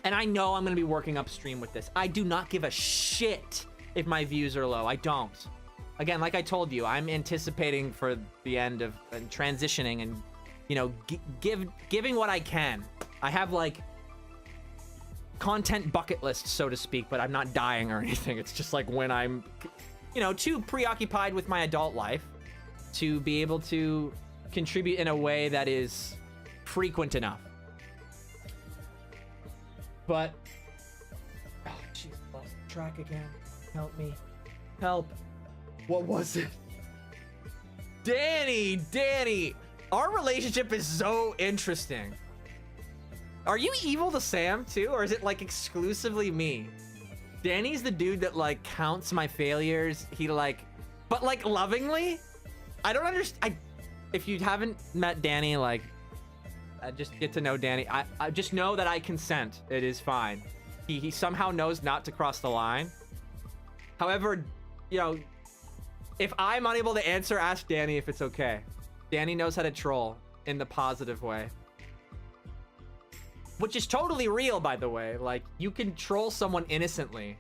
and I know I'm going to be working upstream with this. I do not give a shit if my views are low. I don't. Again, like I told you, I'm anticipating for the end of and transitioning and, you know, giving what I can. I have like content bucket lists, so to speak, but I'm not dying or anything. It's just like when I'm, you know, too preoccupied with my adult life to be able to contribute in a way that is frequent enough. But oh jeez, lost track again. Help me. Help. What was it? Danny, our relationship is so interesting. Are you evil to Sam too, or is it like exclusively me? Danny's the dude that like counts my failures. He like, but like lovingly. I don't understand. If you haven't met Danny, like, just get to know Danny. I just know that I consent. It is fine. He somehow knows not to cross the line. However, you know, if I'm unable to answer, ask Danny if it's okay. Danny knows how to troll in the positive way. Which is totally real, by the way. Like, you can troll someone innocently.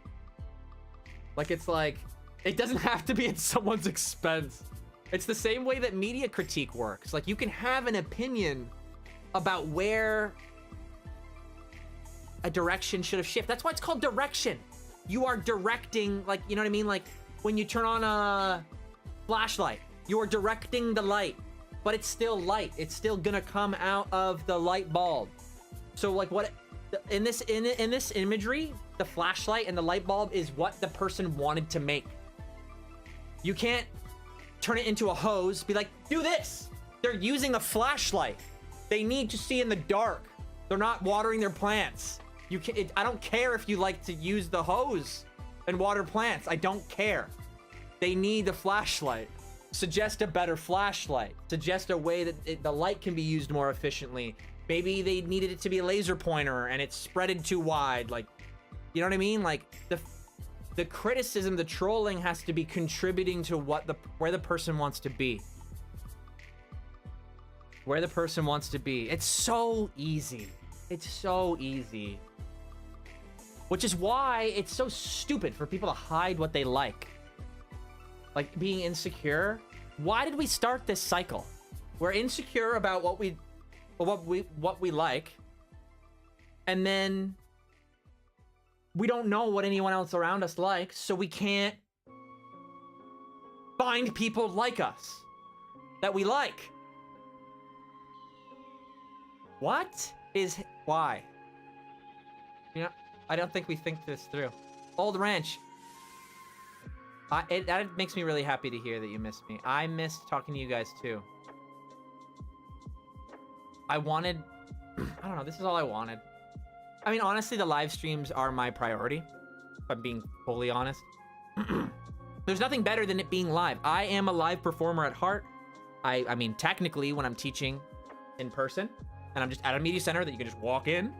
Like, it's like, it doesn't have to be at someone's expense. It's the same way that media critique works. Like, you can have an opinion about where a direction should have shifted. That's why it's called direction. You are directing, like, you know what I mean? Like, when you turn on a flashlight, you are directing the light, but it's still light. It's still gonna come out of the light bulb. So, like, what in this imagery, the flashlight and the light bulb is what the person wanted to make. You can't turn it into a hose, be like, do this. They're using a flashlight. They need to see in the dark. They're not watering their plants. I don't care if you like to use the hose and water plants. I don't care. They need a flashlight. Suggest a better flashlight. Suggest a way that the light can be used more efficiently. Maybe they needed it to be a laser pointer and it's spreaded too wide. Like, you know what I mean? Like, the criticism, the trolling has to be contributing to where the person wants to be. Where the person wants to be. It's so easy. It's so easy. Which is why it's so stupid for people to hide what they like. Like being insecure. Why did we start this cycle? We're insecure about what we like, and then we don't know what anyone else around us likes, so we can't find people like us that we like. What is... Why? You know, I don't think we think this through. Old Ranch. That makes me really happy to hear that you missed me. I missed talking to you guys too. I wanted... I don't know, this is all I wanted. I mean, honestly, the live streams are my priority, if I'm being fully honest. There's nothing better than it being live. I am a live performer at heart. I mean, technically, when I'm teaching in person, and I'm just at a media center that you can just walk in.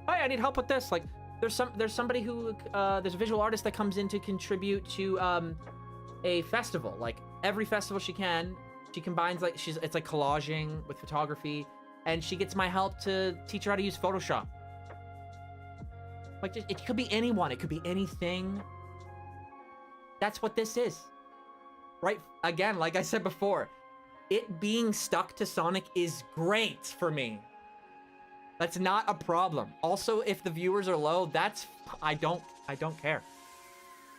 Hi, I need help with this. Like, there's somebody who, there's a visual artist that comes in to contribute to a festival. Like, every festival she can, she combines, like, it's like collaging with photography, and she gets my help to teach her how to use Photoshop. Like, it could be anyone. It could be anything. That's what this is. Right? Again, like I said before, it being stuck to Sonic is great for me. That's not a problem. Also, if the viewers are low, that's... I don't care.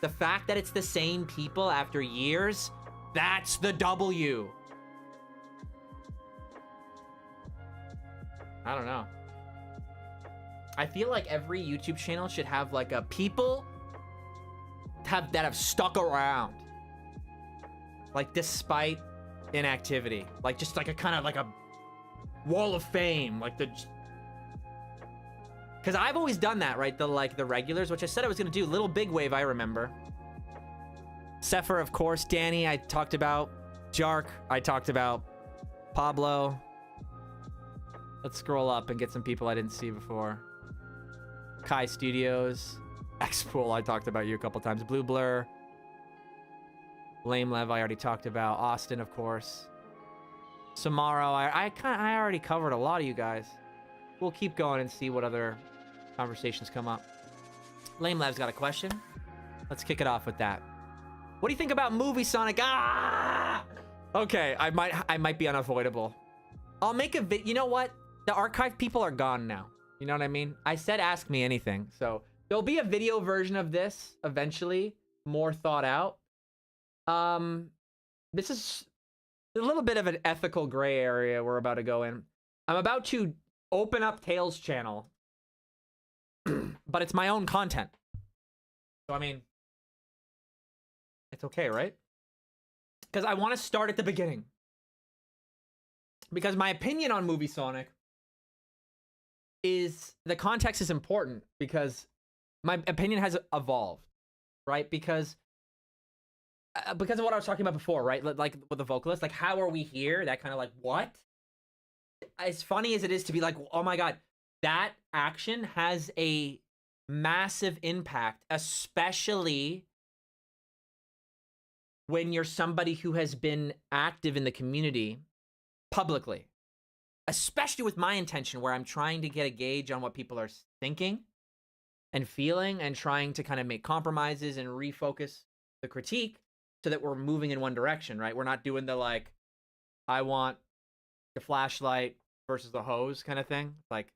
The fact that it's the same people after years, that's the W. I don't know. I feel like every YouTube channel should have like a people that have stuck around, like despite inactivity, like just like a kind of like a wall of fame, like the. Because I've always done that, right? The regulars, which I said I was gonna do. Little Big Wave, I remember. Sepher, of course. Danny, I talked about. Jark, I talked about. Pablo. Let's scroll up and get some people I didn't see before. Kai Studios. X-Pool, I talked about you a couple times. Blue Blur. Lame Lev, I already talked about. Austin, of course. Samaro, I already covered a lot of you guys. We'll keep going and see what other conversations come up. Lame Lev's got a question. Let's kick it off with that. What do you think about movie Sonic? Ah! Okay, I might be unavoidable. I'll make a vid. You know what? The archive people are gone now. You know what I mean? I said ask me anything. So there'll be a video version of this eventually, more thought out. This is a little bit of an ethical gray area we're about to go in. I'm about to open up Tails' channel, but it's my own content. So, I mean, it's okay, right? Because I want to start at the beginning. Because my opinion on movie Sonic is, the context is important because my opinion has evolved, right? Because of what I was talking about before, right? Like with the vocalist, like how are we here? That kind of like, what? As funny as it is to be like, oh my God, that action has a massive impact, especially when you're somebody who has been active in the community publicly, especially with my intention where I'm trying to get a gauge on what people are thinking and feeling and trying to kind of make compromises and refocus the critique so that we're moving in one direction, right? We're not doing the like, I want the flashlight versus the hose kind of thing. Like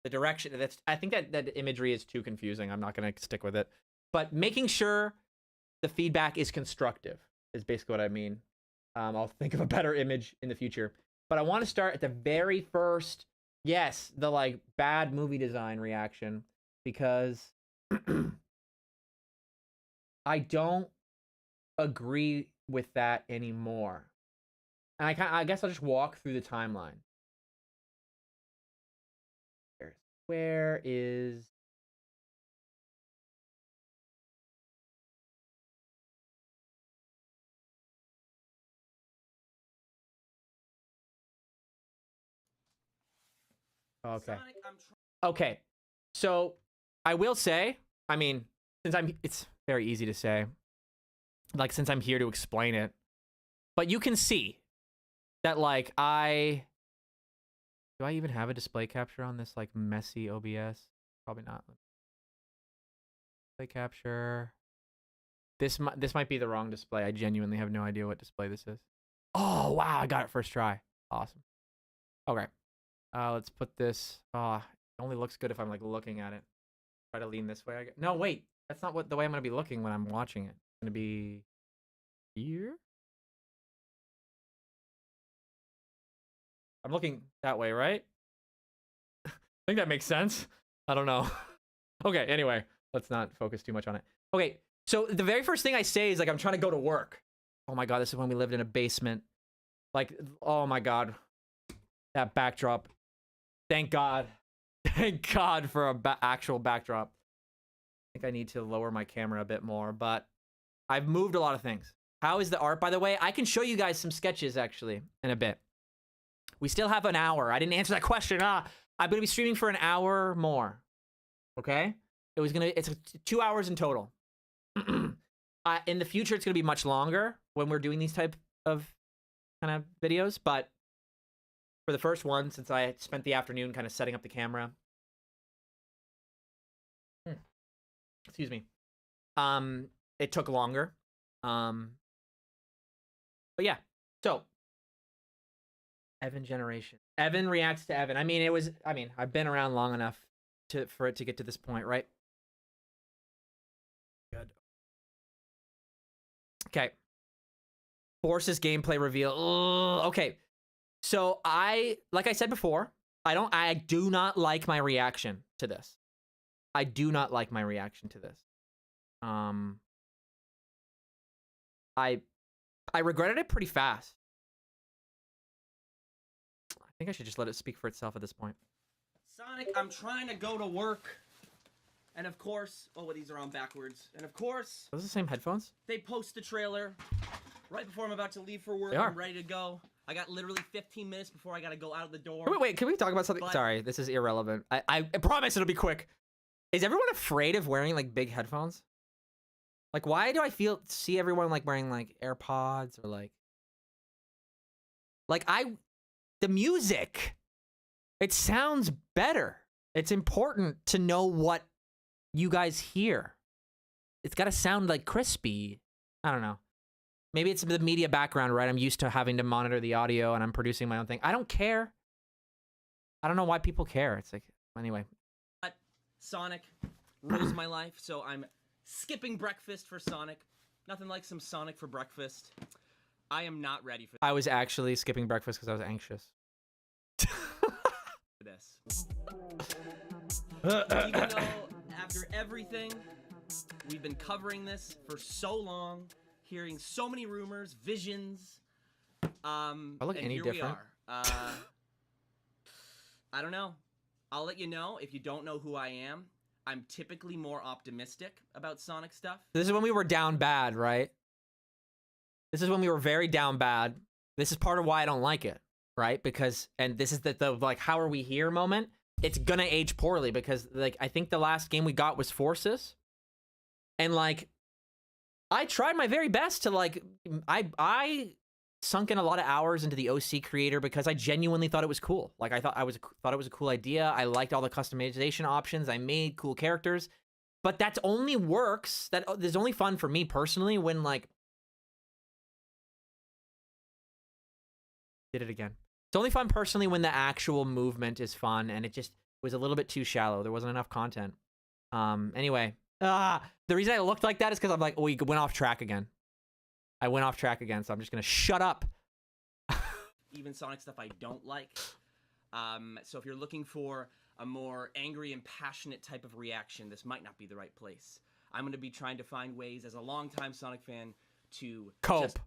the direction that's, I think that imagery is too confusing. I'm not going to stick with it, but making sure the feedback is constructive is basically what I mean. I'll think of a better image in the future, but I want to start at the very first, yes, the like bad movie design reaction, because I don't agree with that anymore. And I guess I'll just walk through the timeline. Where is... Okay. Okay. So I will say, I mean, it's very easy to say, like, since I'm here to explain it, but you can see that, like, do I even have a display capture on this, like, messy OBS? Probably not. Display capture. This might be the wrong display. I genuinely have no idea what display this is. Oh, wow. I got it first try. Awesome. Okay. Let's put this. It only looks good if I'm, like, looking at it. Try to lean this way. No, wait. That's not the way I'm going to be looking when I'm watching it. It's going to be here. I'm looking that way, right? think that makes sense. I don't know. Okay, anyway, let's not focus too much on it. Okay, so the very first thing I say is like, I'm trying to go to work. Oh my God, this is when we lived in a basement. Like, oh my God, that backdrop. Thank God. Thank God for a actual backdrop. I think I need to lower my camera a bit more, but I've moved a lot of things. How is the art, by the way? I can show you guys some sketches, actually, in a bit. We still have an hour. I didn't answer that question. I'm going to be streaming for an hour more. Okay? It's 2 hours in total. In the future, it's going to be much longer when we're doing these type of kind of videos, but for the first one, since I spent the afternoon kind of setting up the camera. Excuse me. It took longer. But yeah. So Evan generation. Evan reacts to Evan. I mean, I've been around long enough for it to get to this point, right? Good. Okay. Forces gameplay reveal. Ugh. Okay. So like I said before, I do not like my reaction to this. I do not like my reaction to this. I regretted it pretty fast. I think I should just let it speak for itself at this point. Sonic, I'm trying to go to work. And of course, oh, these are on backwards. And of course, are those the same headphones? They post the trailer right before I'm about to leave for work. They are. I'm ready to go. I got literally 15 minutes before I gotta go out the door. Wait, can we talk about something? Sorry, this is irrelevant. I promise it'll be quick. Is everyone afraid of wearing like big headphones? Like, why do I see everyone like wearing like AirPods or like the music? It sounds better. It's important to know what you guys hear. It's got to sound like crispy. I don't know. Maybe it's the media background, right? I'm used to having to monitor the audio and I'm producing my own thing. I don't care. I don't know why people care. It's like, anyway. But Sonic rules my life, so I'm skipping breakfast for Sonic. Nothing like some Sonic for breakfast. I am not ready for I was actually skipping breakfast because I was anxious. this. Even though after everything, we've been covering this for so long, hearing so many rumors, visions. I look any different? We are. I don't know. I'll let you know if you don't know who I am. I'm typically more optimistic about Sonic stuff. This is when we were down bad, right? This is when we were very down bad. This is part of why I don't like it, right? Because, and this is the like, how are we here moment? It's gonna age poorly because, like, I think the last game we got was Forces. And, like, I tried my very best to, like, I sunk in a lot of hours into the OC creator because I genuinely thought it was cool. Like, I thought it was a cool idea. I liked all the customization options. I made cool characters. But that only works, that is only fun for me personally when, like, did it again. It's only fun personally when the actual movement is fun, and it just was a little bit too shallow. There wasn't enough content. Anyway, the reason I looked like that is because I'm like, we went off track again. I went off track again, so I'm just gonna shut up. Even Sonic stuff I don't like. So if you're looking for a more angry and passionate type of reaction, this might not be the right place. I'm gonna be trying to find ways, as a longtime Sonic fan, to cope.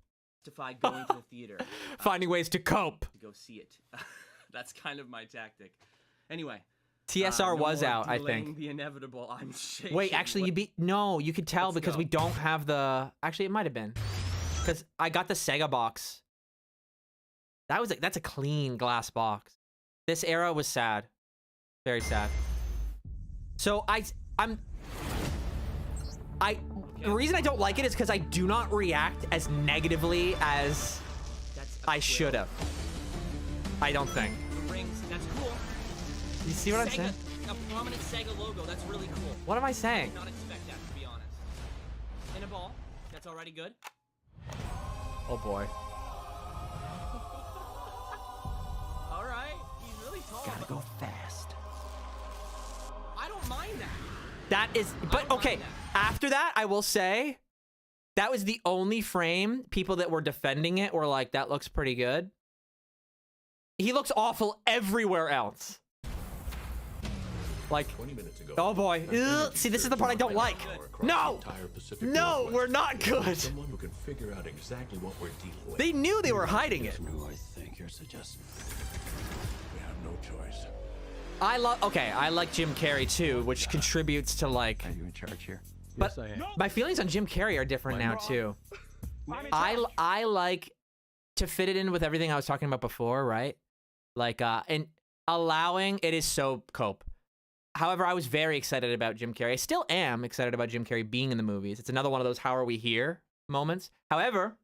Justify going to the theater. Finding ways to cope. To go see it. That's kind of my tactic. Anyway. TSR was out, I think. The inevitable. I'm shaking. Wait, actually, no, you could tell because we don't have the. Actually, it might have been because I got the Sega box. That's a clean glass box. This era was sad, very sad. So the reason I don't like it is because I do not react as negatively as I should have. I don't think. The rings, that's cool. You see what I'm saying? A prominent Sega logo, that's really cool. What am I saying? I did not expect that, to be honest. In a ball, that's already good. Oh boy. Alright, he's really tall. Gotta go fast. I don't mind that. That is, but okay, after that, I will say, that was the only frame people that were defending it were like, that looks pretty good. He looks awful everywhere else. Like, 20 minutes ago. oh boy. Ugh, see, this is the part I don't like. No! No, we're not good. Someone who can figure out exactly what we're dealing with. They knew they were hiding it. Who I think you're suggesting. We have no choice. I like Jim Carrey too, which contributes to like. Are you in charge here? But Yes, I am. my feelings on Jim Carrey are different now too. I like to fit it in with everything I was talking about before, right? Like and allowing it is so cope. However, I was very excited about Jim Carrey. I still am excited about Jim Carrey being in the movies. It's another one of those "how are we here" moments. However,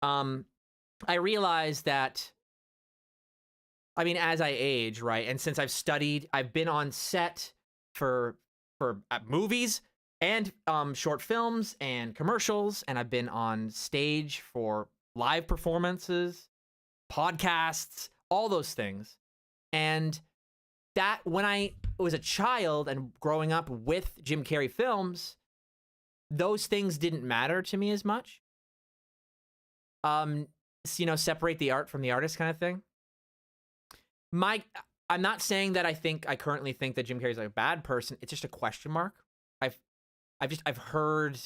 I realized that, I mean, as I age, right, and since I've been on set for movies and short films and commercials, and I've been on stage for live performances, podcasts, all those things. And that when I was a child and growing up with Jim Carrey films, those things didn't matter to me as much. You know, separate the art from the artist kind of thing. I'm not saying that I currently think that Jim Carrey's like a bad person. It's just a question mark. I've heard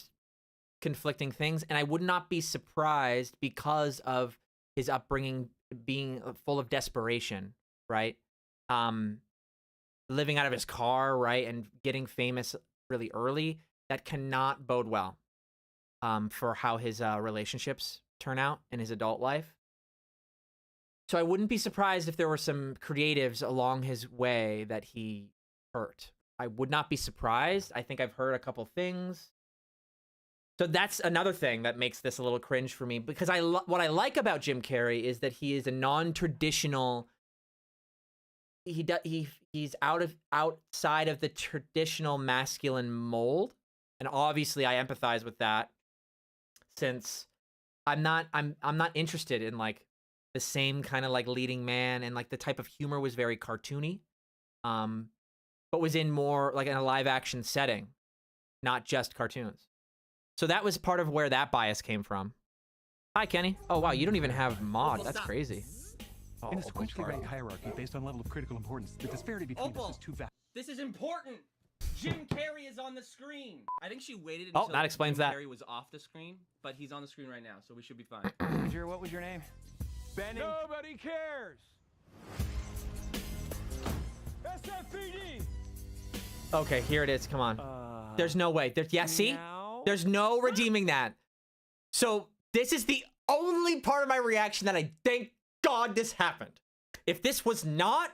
conflicting things, and I would not be surprised because of his upbringing being full of desperation, right? Living out of his car, right, and getting famous really early, that cannot bode well for how his relationships turn out in his adult life. So I wouldn't be surprised if there were some creatives along his way that he hurt. I would not be surprised. I think I've heard a couple things. So that's another thing that makes this a little cringe for me, because what I like about Jim Carrey is that he is a non-traditional. He's outside of the traditional masculine mold, and obviously I empathize with that, since I'm not interested in like the same kind of like leading man, and like the type of humor was very cartoony, but was in more like in a live action setting, not just cartoons. So that was part of where that bias came from. Hi, Kenny. Oh wow, you don't even have mod. That's crazy. In a sequentially ranked hierarchy based on level of critical importance, the disparity between us is too vast. This is important. Jim Carrey is on the screen. I think she waited Oh, until that explains Jim that. Carrey was off the screen, but he's on the screen right now, so we should be fine. What was your name? Benny. Nobody cares. SFPD. Okay, here it is. Come on. There's no way. See? There's no redeeming that. So this is the only part of my reaction that I thank God this happened. If this was not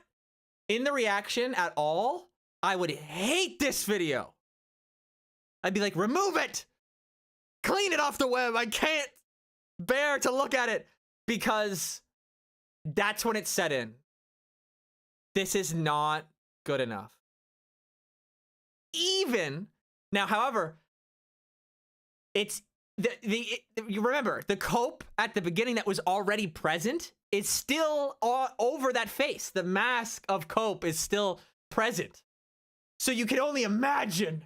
in the reaction at all, I would hate this video. I'd be like, remove it. Clean it off the web. I can't bear to look at it, because that's when it set in. This is not good enough. Even now, however, it's you remember the cope at the beginning that was already present is still over that face. The mask of cope is still present. So you can only imagine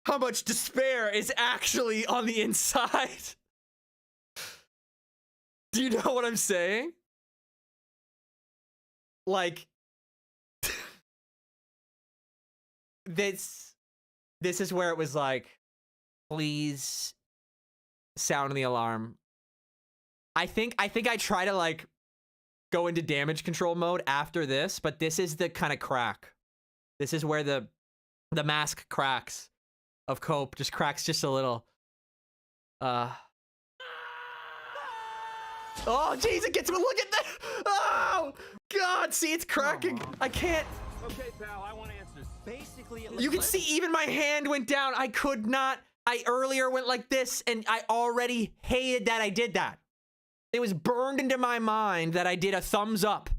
how much despair is actually on the inside. Do you know what I'm saying? Like, this is where it was like, please sound the alarm. I think I try to like go into damage control mode after this, but this is the kind of crack. This is where the mask cracks of cope just cracks just a little. Oh jeez, it gets me. Look at that. Oh God, see, it's cracking. I can't. Okay, pal, I want answers. Basically, it You can see even my hand went down. I could not. I earlier went like this, and I already hated that I did that. It was burned into my mind that I did a thumbs up.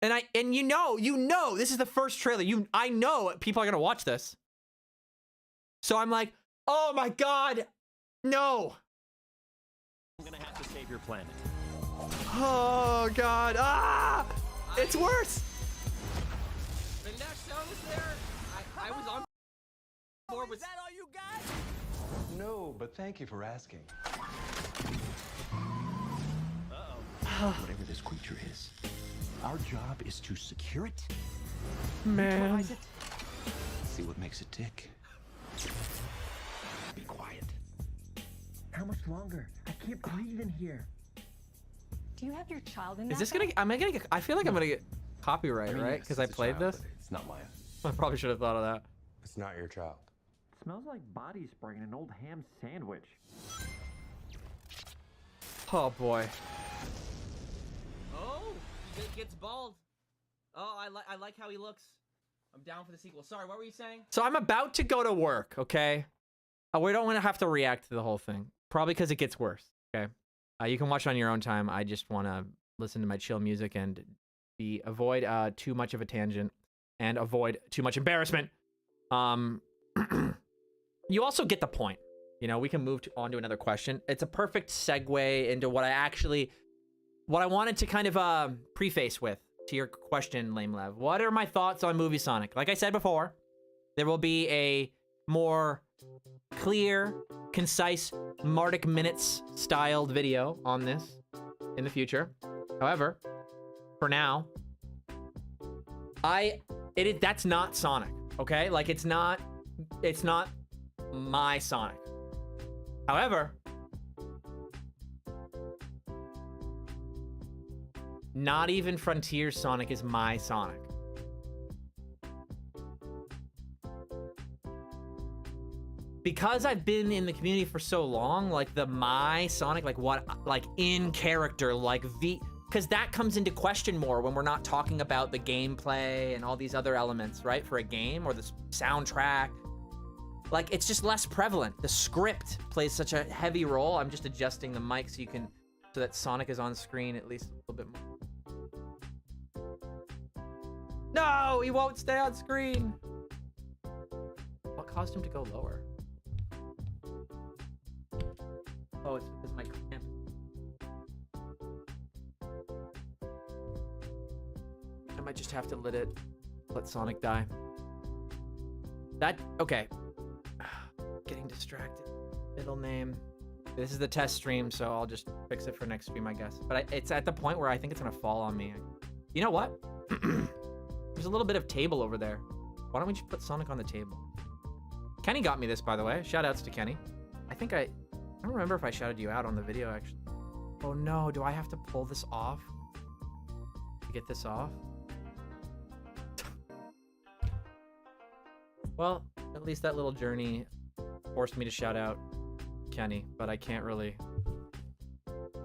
And you know, this is the first trailer. I know people are gonna watch this. So I'm like, oh my God, no. I'm gonna have to save your planet. Oh God, it's worse. Vanessa was there. I was on board with. Is that all you got? No, but thank you for asking. Whatever this creature is, Our job is to secure it, Man. neutralize it, see what makes it tick. Be quiet. How much longer? I can't breathe in here. Do you have your child in Is that this gonna? Am I gonna get? I feel like I'm gonna get copyright, right? Because I it's a played child, this. but it's not mine. I probably should have thought of that. It's not your child. Smells like body spray in an old ham sandwich. Oh boy. Oh, he gets bald. Oh, I like how he looks. I'm down for the sequel. Sorry, what were you saying? So I'm about to go to work. Okay. We don't want to have to react to the whole thing. Probably because it gets worse. Okay. You can watch on your own time. I just want to listen to my chill music and avoid too much of a tangent and avoid too much embarrassment. You also get the point. You know, we can move on to another question. It's a perfect segue into what I wanted to kind of preface with to your question, Lame Lev. What are my thoughts on Movie Sonic? Like I said before, there will be a more clear, concise, Mardic Minutes styled video on this in the future. However, for now, that's not Sonic, okay? Like it's not my Sonic. However, not even Frontier Sonic is my Sonic. Because I've been in the community for so long, like my Sonic, like in character, because that comes into question more when we're not talking about the gameplay and all these other elements, right? For a game or the soundtrack. Like, it's just less prevalent. The script plays such a heavy role. I'm just adjusting the mic so that Sonic is on screen at least a little bit more. No, he won't stay on screen. What caused him to go lower? Oh, it's because my clamp. I might just have to let Sonic die. Okay. Getting distracted. Middle name. This is the test stream, so I'll just fix it for next stream, I guess. But it's at the point where I think it's gonna fall on me. You know what? There's a little bit of table over there. Why don't we just put Sonic on the table? Kenny got me this, by the way. Shout outs to Kenny. I don't remember if I shouted you out on the video, actually. Oh no, do I have to pull this off to get this off? Well, at least that little journey forced me to shout out Kenny, but I can't really.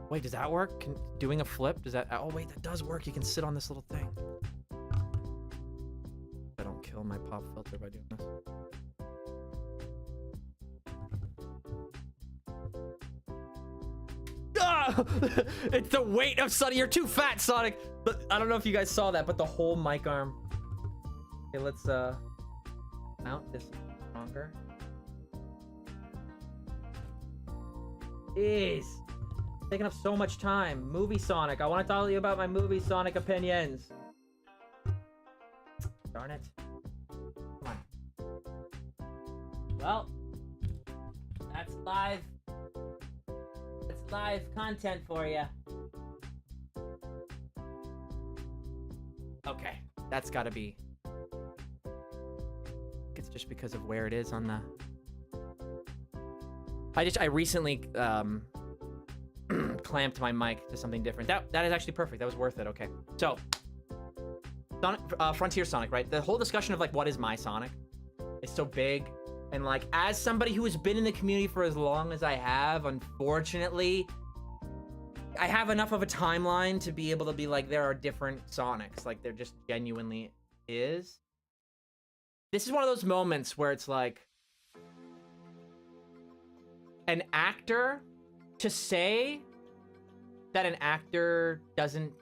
Wait, does that work? Doing a flip, does that? Oh wait, that does work. You can sit on this little thing. I don't kill my pop filter by doing this. Ah! It's the weight of Sonic. You're too fat, Sonic. But I don't know if you guys saw that, but the whole mic arm. Okay, let's mount this stronger. Jeez. Taking up so much time. Movie Sonic. I want to tell you about my Movie Sonic opinions. Darn it. Come on. Well, that's live. That's live content for you. Okay, that's gotta be. It's just because of where it is on the. I recently clamped my mic to something different. That is actually perfect. That was worth it. Okay, so Sonic, Frontier Sonic, right? The whole discussion of like what is my Sonic is so big, and like as somebody who has been in the community for as long as I have, unfortunately, I have enough of a timeline to be able to be like there are different Sonics. Like there just genuinely is. This is one of those moments where it's like an actor, to say that an actor doesn't.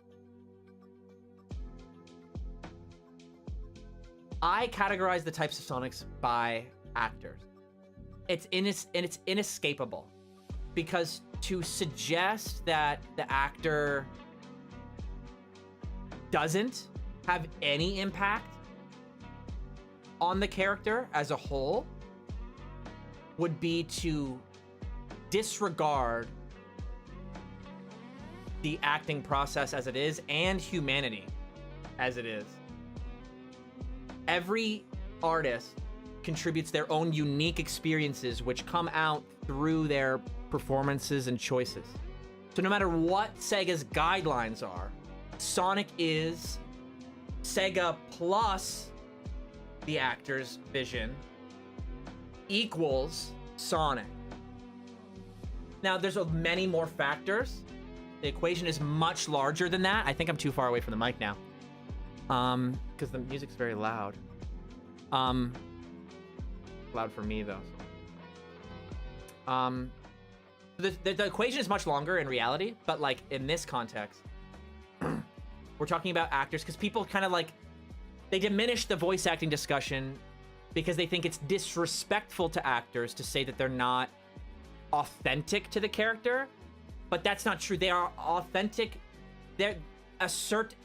I categorize the types of Sonics by actors. It's inescapable, because to suggest that the actor doesn't have any impact on the character as a whole would be to disregard the acting process as it is and humanity. as it is. Every artist contributes their own unique experiences which come out through their performances and choices. So no matter what Sega's guidelines are, Sonic is Sega plus the actor's vision equals Sonic. Now, there's many more factors. The equation is much larger than that. I think I'm too far away from the mic now. Because the music's very loud. Loud for me, though. The equation is much longer in reality, but, like, in this context, we're talking about actors, because people kind of, like, they diminish the voice acting discussion because they think it's disrespectful to actors to say that they're not authentic to the character, but that's not true. They are authentic. A shift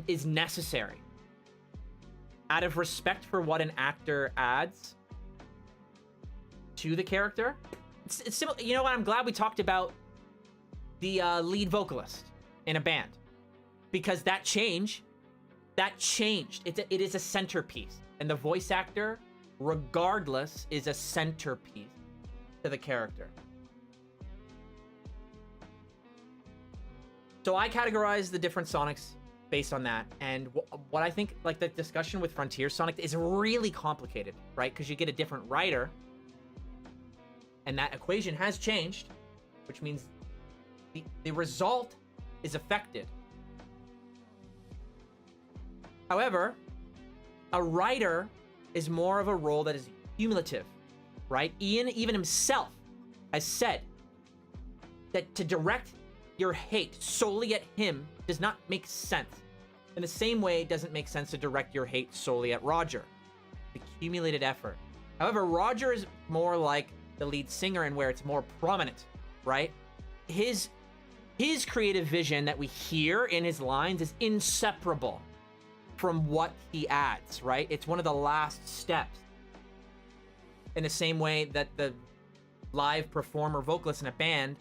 is necessary out of respect for what an actor adds to the character. It's similar. You know what? I'm glad we talked about the lead vocalist in a band, because that changed. It is a centerpiece, and the voice actor, regardless, is a centerpiece to the character. So I categorize the different Sonics based on that, and what I think, like, the discussion with Frontier Sonic is really complicated, right? Because you get a different writer, and that equation has changed, which means the result is affected. However, a writer is more of a role that is cumulative, right? Ian, even himself, has said that to direct your hate solely at him does not make sense. In the same way, it doesn't make sense to direct your hate solely at Roger. The accumulated effort. However, Roger is more like the lead singer, and where it's more prominent, right? His creative vision that we hear in his lines is inseparable from what he adds, right? It's one of the last steps. In the same way that the live performer vocalist in a band,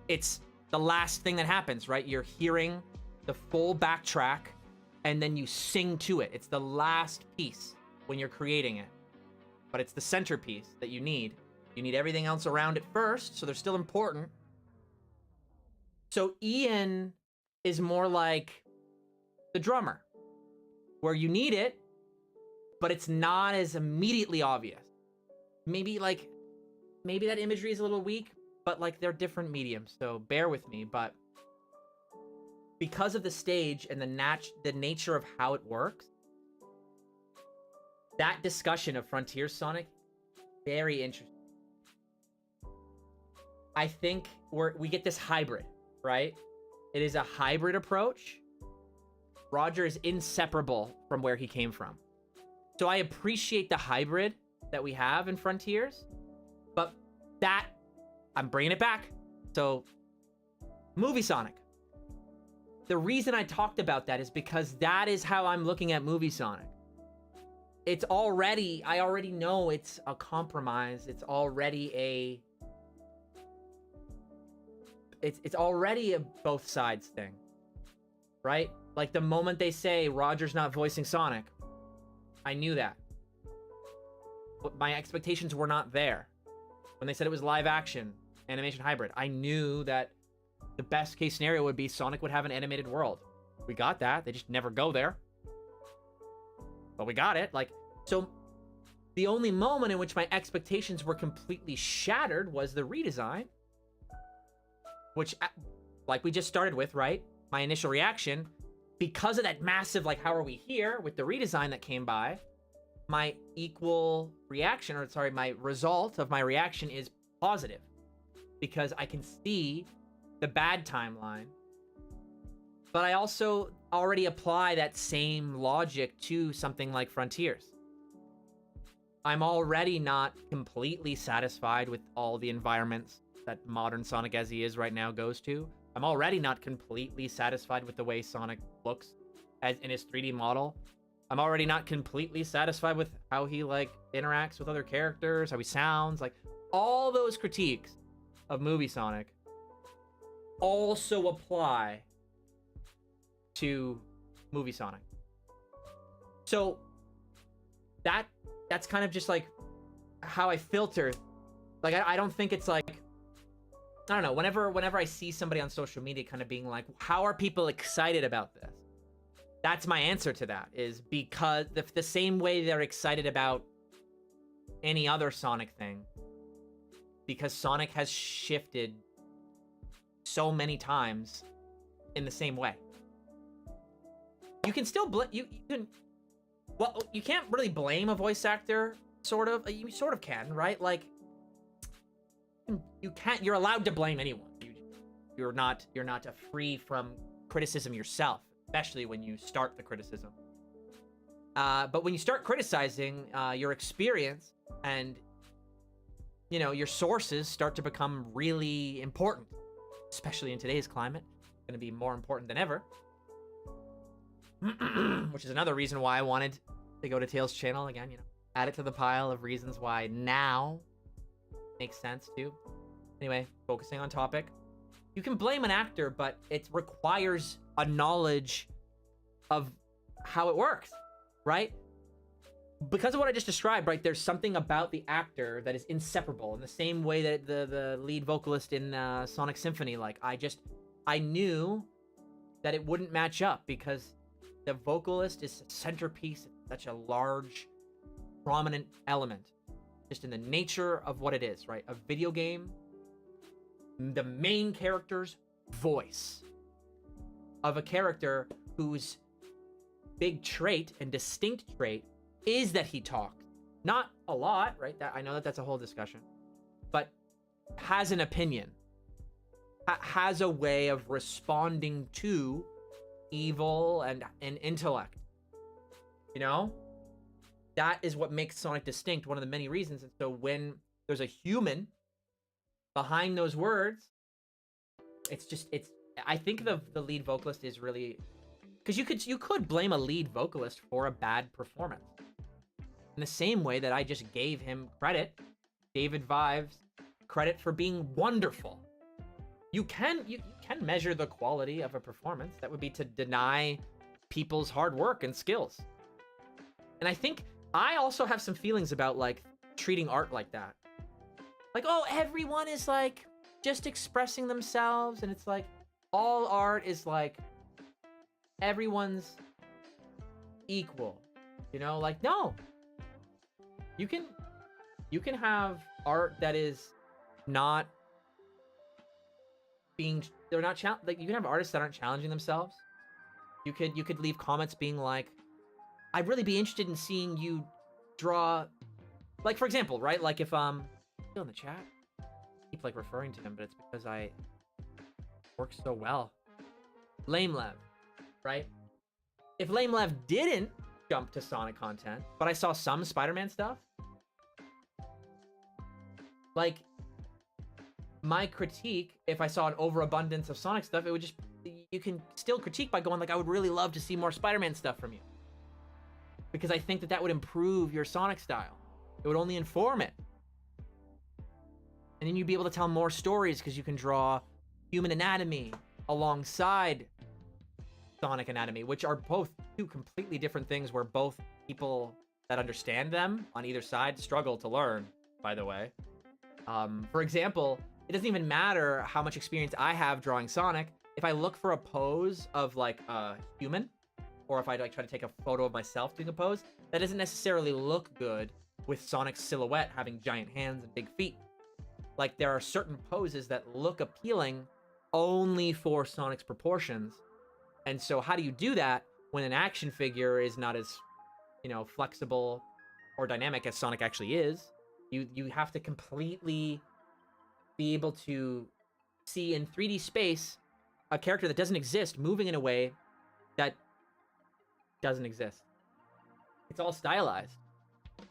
it's the last thing that happens, right? You're hearing the full backtrack and then you sing to it. It's the last piece when you're creating it, but it's the centerpiece that you need. You need everything else around it first, so they're still important. So Ian is more like the drummer, where you need it, but it's not as immediately obvious. Maybe that imagery is a little weak, but, like, they're different mediums, so bear with me. But because of the stage and the nature of how it works, that discussion of Frontier Sonic, very interesting. I think we get this hybrid, right? It is a hybrid approach. Roger is inseparable from where he came from. So I appreciate the hybrid that we have in Frontiers, but I'm bringing it back. So, Movie Sonic. The reason I talked about that is because that is how I'm looking at Movie Sonic. I already know it's a compromise. It's already it's already a both sides thing, right? Like, the moment they say Roger's not voicing Sonic, I knew that. But my expectations were not there. When they said it was live action, animation hybrid, I knew that the best case scenario would be Sonic would have an animated world. We got that. They just never go there. But we got it. Like, so the only moment in which my expectations were completely shattered was the redesign, which, like we just started with, right? My initial reaction, because of that massive, like, how are we here with the redesign that came by, my my result of my reaction is positive, because I can see the bad timeline, but I also already apply that same logic to something like Frontiers. I'm already not completely satisfied with all the environments that modern Sonic as he is right now goes to. I'm already not completely satisfied with the way Sonic looks as in his 3D model. I'm already not completely satisfied with how he, like, interacts with other characters, how he sounds. Like, all those critiques of Movie Sonic also apply to Movie Sonic. So that's kind of just like how I filter. Like I don't think it's like, I don't know, whenever I see somebody on social media kind of being like, how are people excited about this? That's my answer to that, is because the same way they're excited about any other Sonic thing, because Sonic has shifted so many times in the same way. You can still you can't really blame a voice actor, sort of. You sort of can, right? Like, you're allowed to blame anyone. You're not free from criticism yourself, especially when you start the criticism. But when you start criticizing, your experience and, you know, your sources start to become really important, especially in today's climate. It's going to be more important than ever. Which is another reason why I wanted to go to Tails' channel again, you know, add it to the pile of reasons why now makes sense too. Anyway, focusing on topic. You can blame an actor, but it requires a knowledge of how it works, right? Because of what I just described, right, there's something about the actor that is inseparable, in the same way that the lead vocalist in Sonic Symphony, like, I knew that it wouldn't match up because the vocalist is a centerpiece, such a large, prominent element, just in the nature of what it is, right? A video game, the main character's voice of a character whose big trait and distinct trait is that he talks. Not a lot, right? I know that's a whole discussion, but has an opinion, has a way of responding to evil and intellect. You know? That is what makes Sonic distinct, one of the many reasons. And so when there's a human behind those words, I think the lead vocalist is really, because you could blame a lead vocalist for a bad performance. In the same way that I just gave him credit, David Vives, credit for being wonderful. You can measure the quality of a performance. That would be to deny people's hard work and skills. And I think I also have some feelings about, like, treating art like that. Like, oh, everyone is, like, just expressing themselves, and it's like, all art is, like, everyone's equal. You know, like, no. You can have art that is not being, they're not like, you can have artists that aren't challenging themselves. You could leave comments being like, I'd really be interested in seeing you draw, like, for example, right? Like, if still in the chat, I keep, like, referring to him, but it's because I work so well. Lamelev, right? If Lamelev didn't jump to Sonic content, but I saw some Spider-Man stuff, like, my critique, if I saw an overabundance of Sonic stuff, it would just, you can still critique by going like, I would really love to see more Spider-Man stuff from you. Because I think that would improve your Sonic style. It would only inform it. And then you'd be able to tell more stories because you can draw human anatomy alongside Sonic anatomy, which are both two completely different things where both people that understand them on either side struggle to learn, by the way. For example, it doesn't even matter how much experience I have drawing Sonic. If I look for a pose of, like, a human, or if I, like, try to take a photo of myself doing a pose, that doesn't necessarily look good with Sonic's silhouette having giant hands and big feet. Like, there are certain poses that look appealing only for Sonic's proportions. And so how do you do that when an action figure is not as, you know, flexible or dynamic as Sonic actually is? You have to completely be able to see in 3D space a character that doesn't exist moving in a way that doesn't exist. It's all stylized.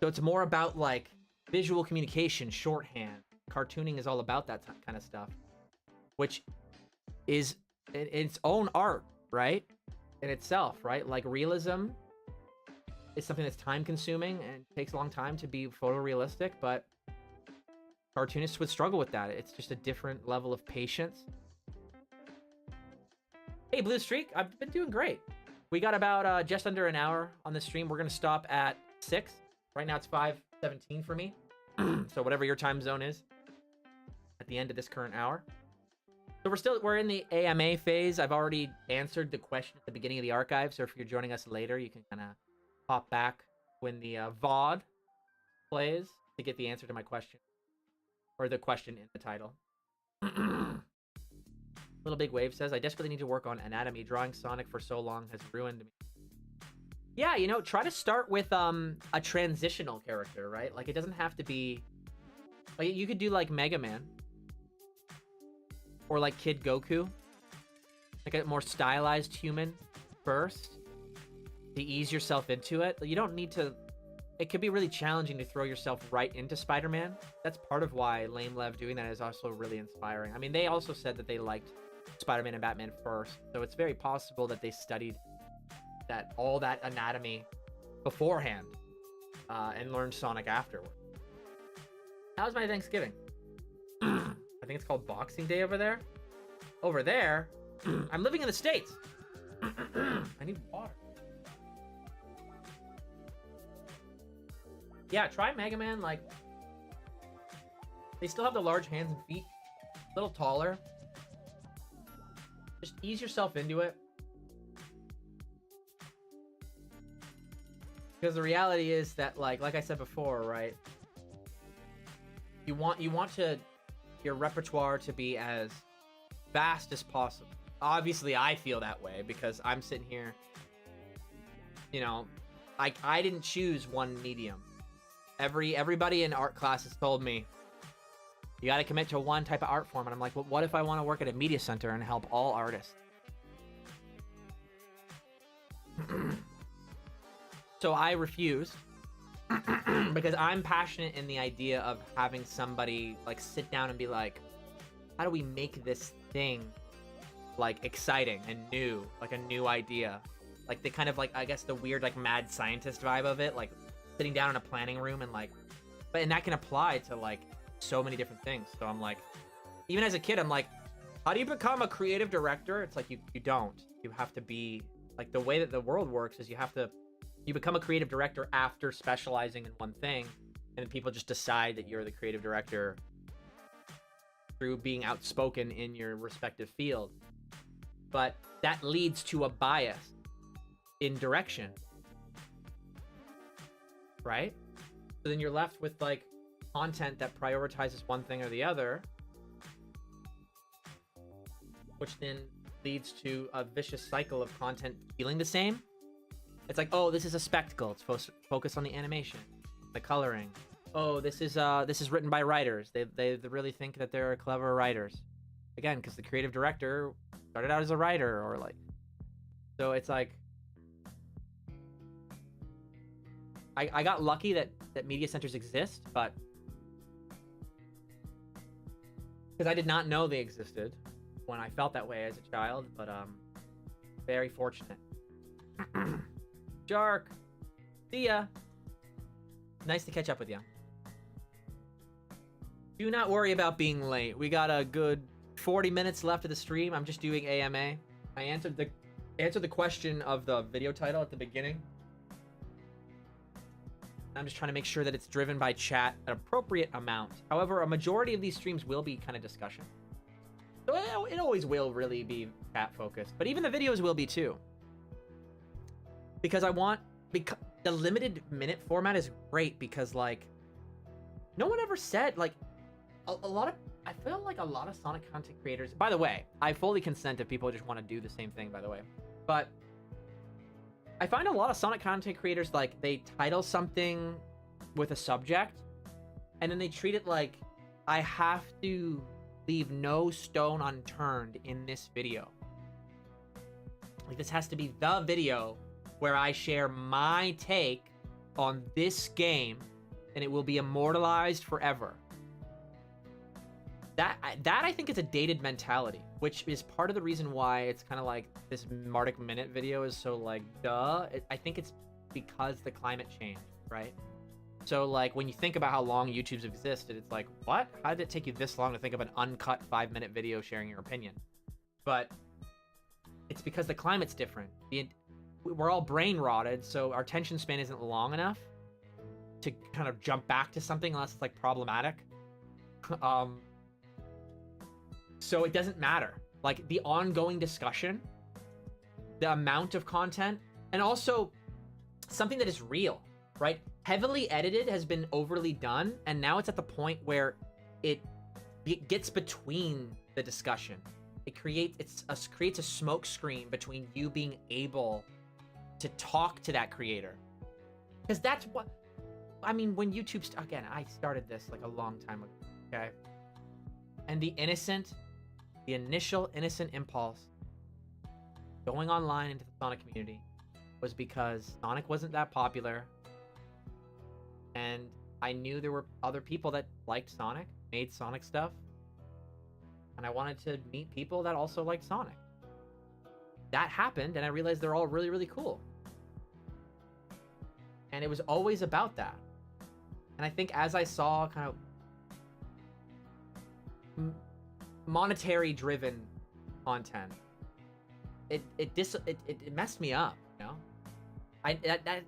So it's more about, like, visual communication, shorthand. Cartooning is all about that kind of stuff, which is its own art, right? In itself, right? Like, realism is something that's time consuming and takes a long time to be photorealistic, but cartoonists would struggle with that. It's just a different level of patience. Hey, Blue Streak, I've been doing great. we got about just under an hour on the stream. We're gonna stop at 6. Right now it's 5:17 for me. So whatever your time zone is at the end of this current hour. So we're in the AMA phase. I've already answered the question at the beginning of the archive. So if you're joining us later, you can kind of hop back when the VOD plays to get the answer to my question, or the question in the title. Little Big Wave says, I desperately need to work on anatomy. Drawing Sonic for so long has ruined me. Yeah, you know, try to start with a transitional character, right? Like, it doesn't have to be... Like, you could do, like, Mega Man. Or, like, Kid Goku. Like, a more stylized human first. To ease yourself into it. You don't need to... It could be really challenging to throw yourself right into Spider-Man. That's part of why Lame Lev doing that is also really inspiring. I mean, they also said that they liked Spider-Man and Batman first, so it's very possible that they studied all that anatomy beforehand and learned Sonic afterward. How was my Thanksgiving? I think it's called Boxing Day over there. Over there? I'm living in the States. I need water. Yeah, try Mega Man. Like, they still have the large hands and feet. A little taller. Just ease yourself into it. Because the reality is that, like I said before, right? You want your repertoire to be as vast as possible. Obviously, I feel that way because I'm sitting here. You know, I didn't choose one medium. Everybody in art classes told me you got to commit to one type of art form, and I'm like, well, what if I want to work at a media center and help all artists? So I refused because I'm passionate in the idea of having somebody like sit down and be like, how do we make this thing like exciting and new, like a new idea, like the kind of like, I guess the weird like mad scientist vibe of it, like sitting down in a planning room and like, and that can apply to like so many different things. So I'm like, even as a kid, I'm like, how do you become a creative director? It's like you don't. You have to be like, the way that the world works is you become a creative director after specializing in one thing, and people just decide that you're the creative director through being outspoken in your respective field. But that leads to a bias in direction, right? So then you're left with like content that prioritizes one thing or the other, which then leads to a vicious cycle of content feeling the same. It's like, oh, this is a spectacle. It's supposed to focus on the animation, the coloring. Oh, this is written by writers. They really think that they're clever writers. Again, because the creative director started out as a writer, or like, so it's like, I got lucky that media centers exist, but because I did not know they existed when I felt that way as a child, but very fortunate. Jark, see ya. Nice to catch up with you. Do not worry about being late. We got a good 40 minutes left of the stream. I'm just doing AMA. I answered the question of the video title at the beginning. I'm just trying to make sure that it's driven by chat an appropriate amount. However, a majority of these streams will be kind of discussion. So it always will really be chat focused, but even the videos will be too. Because the limited minute format is great because like, no one ever said like, I feel like a lot of Sonic content creators, by the way, I fully consent if people just want to do the same thing, by the way, but I find a lot of Sonic content creators, like, they title something with a subject and then they treat it like, I have to leave no stone unturned in this video. Like, this has to be the video where I share my take on this game and it will be immortalized forever. That I think is a dated mentality, which is part of the reason why it's kind of like this Martic Minute video is so like, duh. I think it's because the climate change, right? So like when you think about how long YouTube's existed, it's like, what? How did it take you this long to think of an uncut 5-minute video sharing your opinion? But it's because the climate's different. we're all brain rotted, so our attention span isn't long enough to kind of jump back to something unless it's like problematic. So it doesn't matter. Like the ongoing discussion, the amount of content, and also something that is real, right? Heavily edited has been overly done, and now it's at the point where it gets between the discussion. It creates a smoke screen between you being able to talk to that creator, because that's what I mean. When YouTube again, I started this like a long time ago, okay? And the initial innocent impulse going online into the Sonic community was because Sonic wasn't that popular, and I knew there were other people that liked Sonic, made Sonic stuff, and I wanted to meet people that also liked Sonic. That happened, and I realized they're all really, really cool. And it was always about that. And I think as I saw kind of monetary driven content, it messed me up, you know?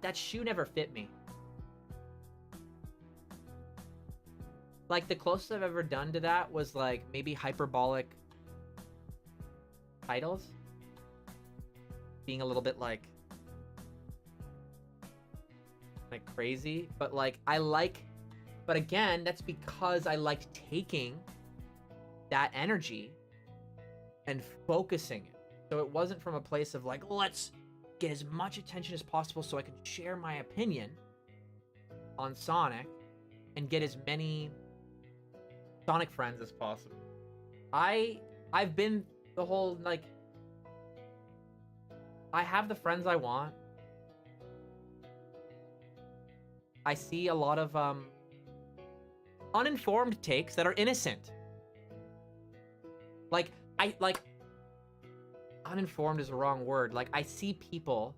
That shoe never fit me. Like the closest I've ever done to that was like maybe hyperbolic titles. Being a little bit like crazy, but like but again, that's because I liked taking that energy and focusing it. So it wasn't from a place of like, let's get as much attention as possible so I can share my opinion on Sonic and get as many Sonic friends as possible. I've been the whole like, I have the friends I want. I see a lot of uninformed takes that are innocent. Like uninformed is the wrong word. Like I see people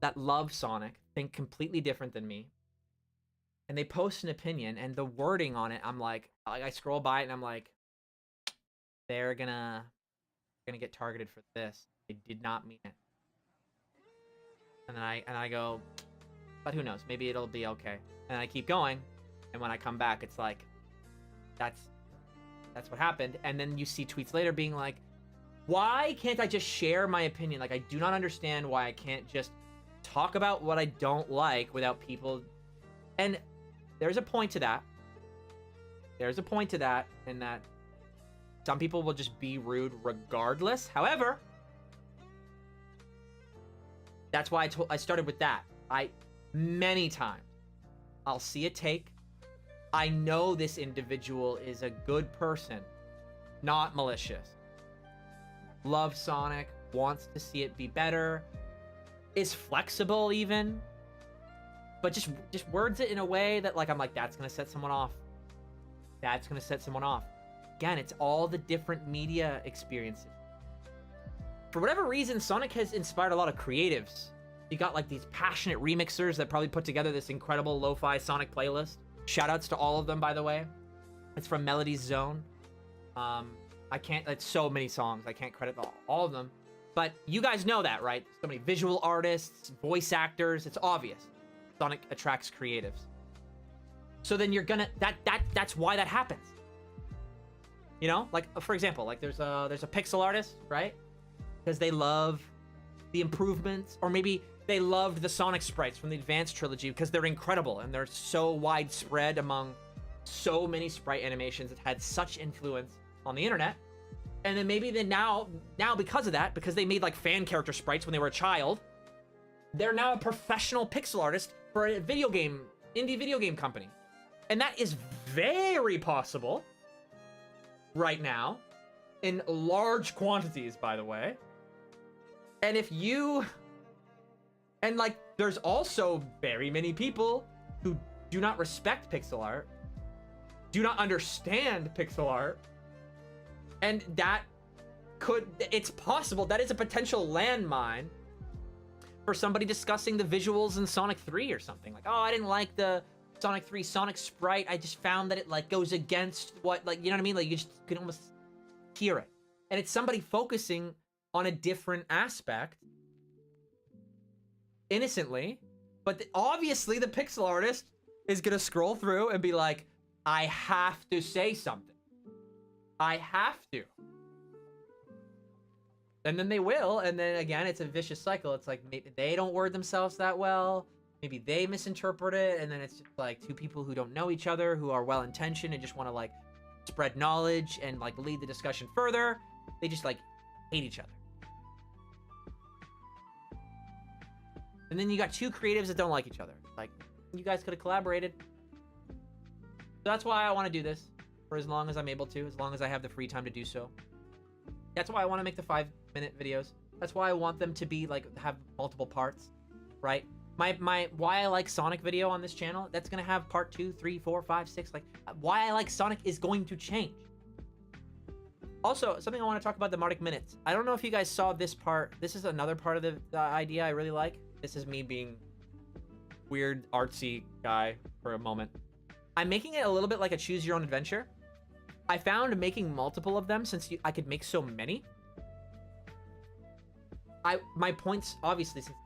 that love Sonic think completely different than me, and they post an opinion, and the wording on it, I'm like I scroll by it and I'm like, they're gonna get targeted for this. They did not mean it. And then I go, but who knows? Maybe it'll be okay. And I keep going, and when I come back, it's like, that's what happened. And then you see tweets later being like, why can't I just share my opinion? Like, I do not understand why I can't just talk about what I don't like without people. And there's a point to that. There's a point to that, in that some people will just be rude regardless. However, that's why I started with that. Many times, I'll see a take. I know this individual is a good person, not malicious. Loves Sonic, wants to see it be better, is flexible even, but just words it in a way that like I'm like, that's gonna set someone off. That's gonna set someone off. Again, it's all the different media experiences. For whatever reason, Sonic has inspired a lot of creatives. You got like these passionate remixers that probably put together this incredible lo-fi Sonic playlist. Shoutouts to all of them, by the way. It's from Melody's Zone. It's so many songs. I can't credit all of them. But you guys know that, right? So many visual artists, voice actors. It's obvious. Sonic attracts creatives. So then you're gonna, that's why that happens. You know, like for example, like there's a pixel artist, right? Because they love the improvements, or maybe they loved the Sonic sprites from the Advanced trilogy because they're incredible and they're so widespread among so many sprite animations that had such influence on the internet. And then maybe now because of that, because they made like fan character sprites when they were a child, they're now a professional pixel artist for a indie video game company. And that is very possible right now, in large quantities, by the way. And and like, there's also very many people who do not respect pixel art, do not understand pixel art, and it's possible that is a potential landmine for somebody discussing the visuals in Sonic 3 or something. Like, oh, I didn't like the Sonic 3 Sonic sprite. I just found that it like goes against what, like, you know what I mean? Like, you just can almost hear it. And it's somebody focusing on a different aspect innocently, but obviously the pixel artist is gonna scroll through and be like, I have to say something. I have to. And then they will, and then again, it's a vicious cycle. It's like maybe they don't word themselves that well. Maybe they misinterpret it, and then it's just like two people who don't know each other, who are well-intentioned and just want to like spread knowledge and like lead the discussion further. They just like hate each other. And then you got two creatives that don't like each other. Like, you guys could have collaborated. So that's why I want to do this for as long as I'm able to, as long as I have the free time to do so. That's why I want to make the 5-minute videos. That's why I want them to be like have multiple parts, right? My why I like Sonic video on this channel, that's gonna have part 2, 3, 4, 5, 6. Like, why I like Sonic is going to change. Also, something I want to talk about, the Martic Minutes. I don't know if you guys saw this part. This is another part of the idea I really like. This is me being weird, artsy guy for a moment. I'm making it a little bit like a choose your own adventure. I found making multiple of them, since I could make so many. My points, obviously, since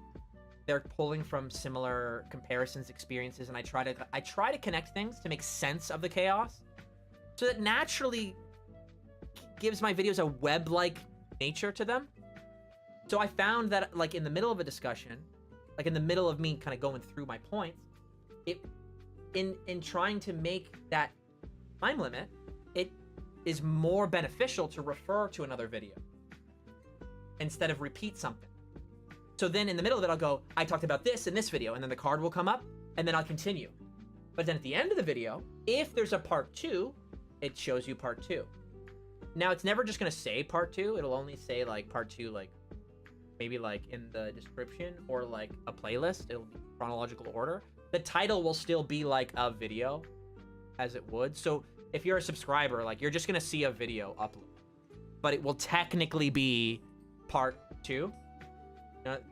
they're pulling from similar comparisons, experiences, and I try to connect things to make sense of the chaos, so that naturally gives my videos a web-like nature to them. So I found that, like, in the middle of a discussion, like in the middle of me kind of going through my points, in trying to make that time limit, it is more beneficial to refer to another video instead of repeat something. So then in the middle of it, I'll go, I talked about this in this video, and then the card will come up, and then I'll continue. But then at the end of the video, if there's a part 2, it shows you part 2. Now, it's never just gonna say part 2. It'll only say like part 2, like maybe like in the description or like a playlist. It'll be chronological order. The title will still be like a video, as it would. So if you're a subscriber, like, you're just gonna see a video upload, but it will technically be part 2.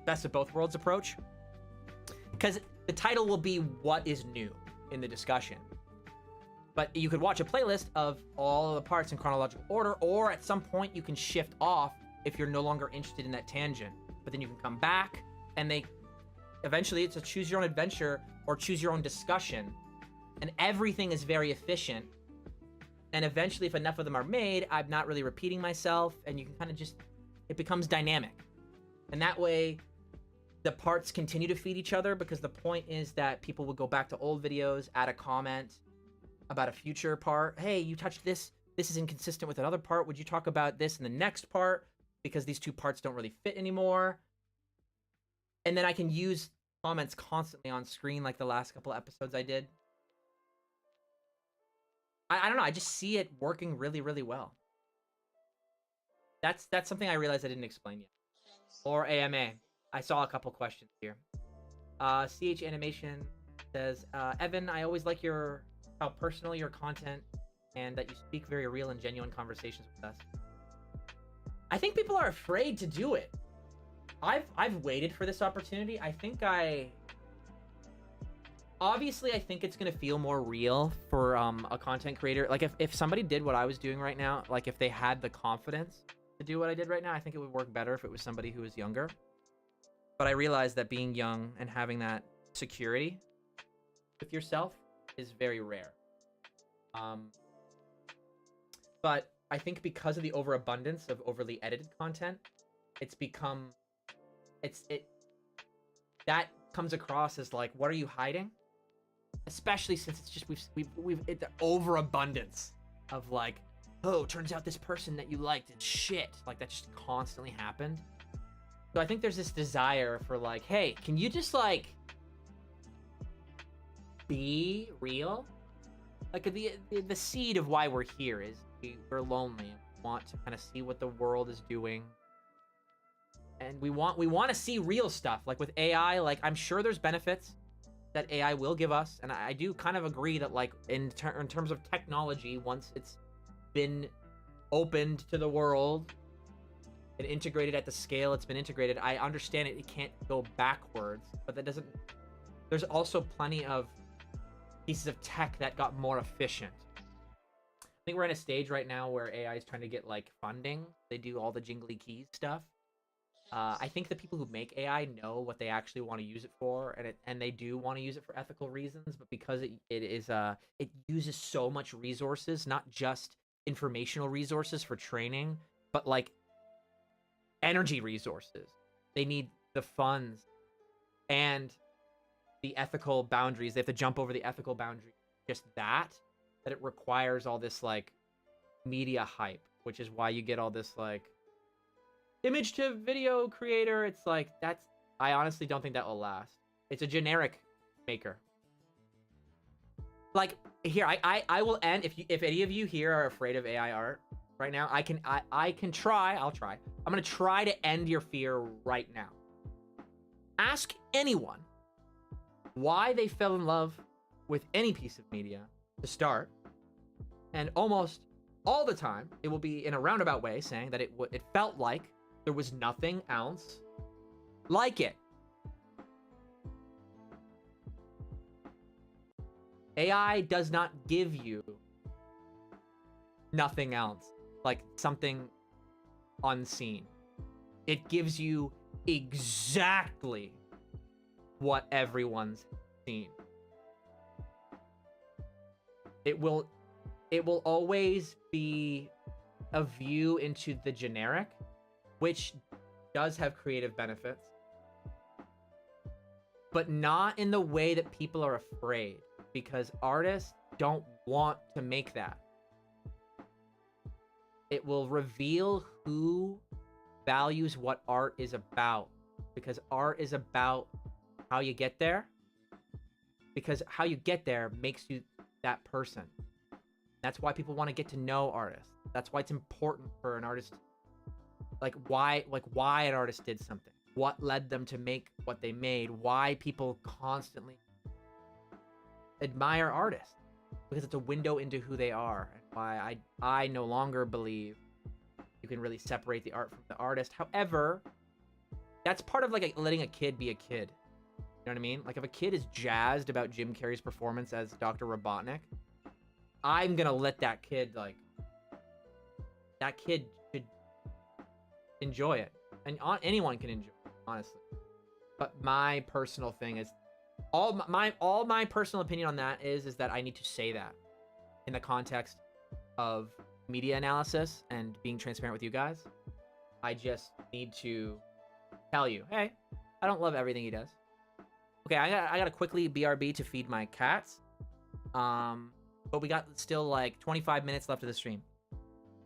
Best of both worlds approach, because the title will be what is new in the discussion. But you could watch a playlist of all of the parts in chronological order, or at some point you can shift off if you're no longer interested in that tangent. But then you can come back, and eventually it's a choose your own adventure or choose your own discussion, and everything is very efficient. And eventually, if enough of them are made, I'm not really repeating myself, and you can kind of just, it becomes dynamic. And that way, the parts continue to feed each other, because the point is that people will go back to old videos, add a comment about a future part. Hey, you touched this. This is inconsistent with another part. Would you talk about this in the next part? Because these two parts don't really fit anymore. And then I can use comments constantly on screen, like the last couple episodes I did. I don't know. I just see it working really, really well. That's something I realized I didn't explain yet. Or AMA. I saw a couple questions here. CH Animation says, Evan, I always like how personal your content, and that you speak very real and genuine conversations with us. I think people are afraid to do it. I've waited for this opportunity. I think it's gonna feel more real for a content creator. Like, if somebody did what I was doing right now, like if they had the confidence to do what I did right now, I think it would work better if it was somebody who was younger. But I realized that being young and having that security with yourself is very rare. But I think because of the overabundance of overly edited content, that comes across as like, what are you hiding? Especially since it's just we've the overabundance of like, oh, turns out this person that you liked is shit. Like, that just constantly happened. So I think there's this desire for like, hey, can you just like be real? Like, the seed of why we're here is we're lonely and we want to kind of see what the world is doing. And we want to see real stuff. Like with AI, like, I'm sure there's benefits that AI will give us, and I do kind of agree that, like, in terms of technology, once it's been opened to the world and integrated at the scale it's been integrated, I understand it can't go backwards, but that doesn't. There's also plenty of pieces of tech that got more efficient. I think we're in a stage right now where AI is trying to get like funding. They do all the jingly keys stuff. I think the people who make AI know what they actually want to use it for, and they do want to use it for ethical reasons. But because it uses so much resources, not just informational resources for training, but like energy resources. They need the funds and the ethical boundaries. They have to jump over the ethical boundary. Just that it requires all this like media hype, which is why you get all this like image to video creator. It's like I honestly don't think that will last. It's a generic maker. Like here, I will end if any of you here are afraid of AI art right now, I can try. I'll try. I'm gonna try to end your fear right now. Ask anyone why they fell in love with any piece of media to start, and almost all the time it will be in a roundabout way saying that it felt like there was nothing else like it. AI does not give you nothing else, like something unseen. It gives you exactly what everyone's seen. It will always be a view into the generic, which does have creative benefits, but not in the way that people are afraid, because artists don't want to make that. It will reveal who values what art is about, because art is about how you get there, because how you get there makes you that person. That's why people want to get to know artists. That's why it's important for an artist, why an artist did something, what led them to make what they made, why people constantly admire artists, because it's a window into who they are, and why I no longer believe you can really separate the art from the artist. However, that's part of like letting a kid be a kid. You know what I mean? Like if a kid is jazzed about Jim Carrey's performance as Dr. Robotnik, I'm gonna let that kid should enjoy it, and anyone can enjoy it, honestly. But my personal thing is, all my personal opinion on that is that I need to say that in the context of media analysis and being transparent with you guys. I just need to tell you, hey, I don't love everything he does. Okay, I gotta quickly BRB to feed my cats. But we got still like 25 minutes left of the stream.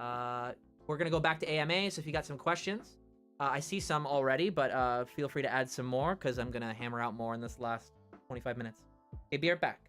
We're gonna go back to AMA, so if you got some questions, I see some already, but feel free to add some more, because I'm gonna hammer out more in this last 25 minutes. Okay, be right back.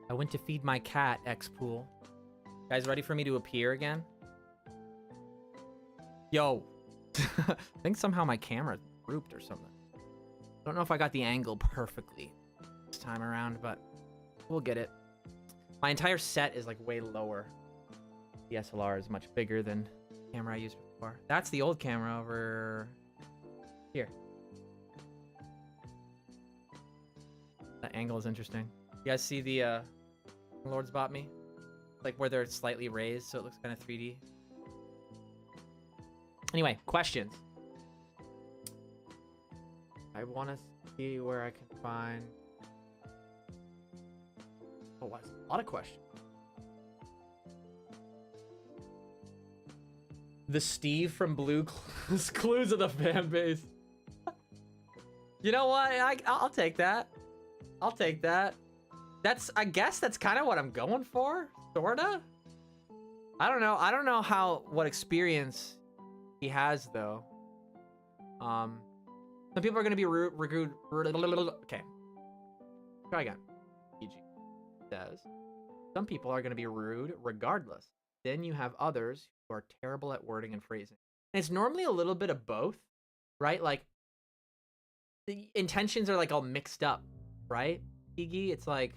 I went to feed my cat, X-Pool. Guys, ready for me to appear again? Yo. I think somehow my camera grouped or something. I don't know if I got the angle perfectly this time around, but we'll get it. My entire set is like way lower. The SLR is much bigger than the camera I used before. That's the old camera over here. That angle is interesting. You guys see the Lords bought me? Like where they're slightly raised, so it looks kind of 3D. Anyway, questions. I want to see where I can find... Oh, wow, a lot of questions. The Steve from Blue Clues of the fan base. You know what? I'll take that. I'll take that. I guess that's kind of what I'm going for, sorta. I don't know. I don't know what experience he has though. Some people are gonna be rude. Okay. Try again. PG says some people are gonna be rude regardless. Then you have others who are terrible at wording and phrasing. And it's normally a little bit of both, right? Like the intentions are like all mixed up, right? Iggy, it's like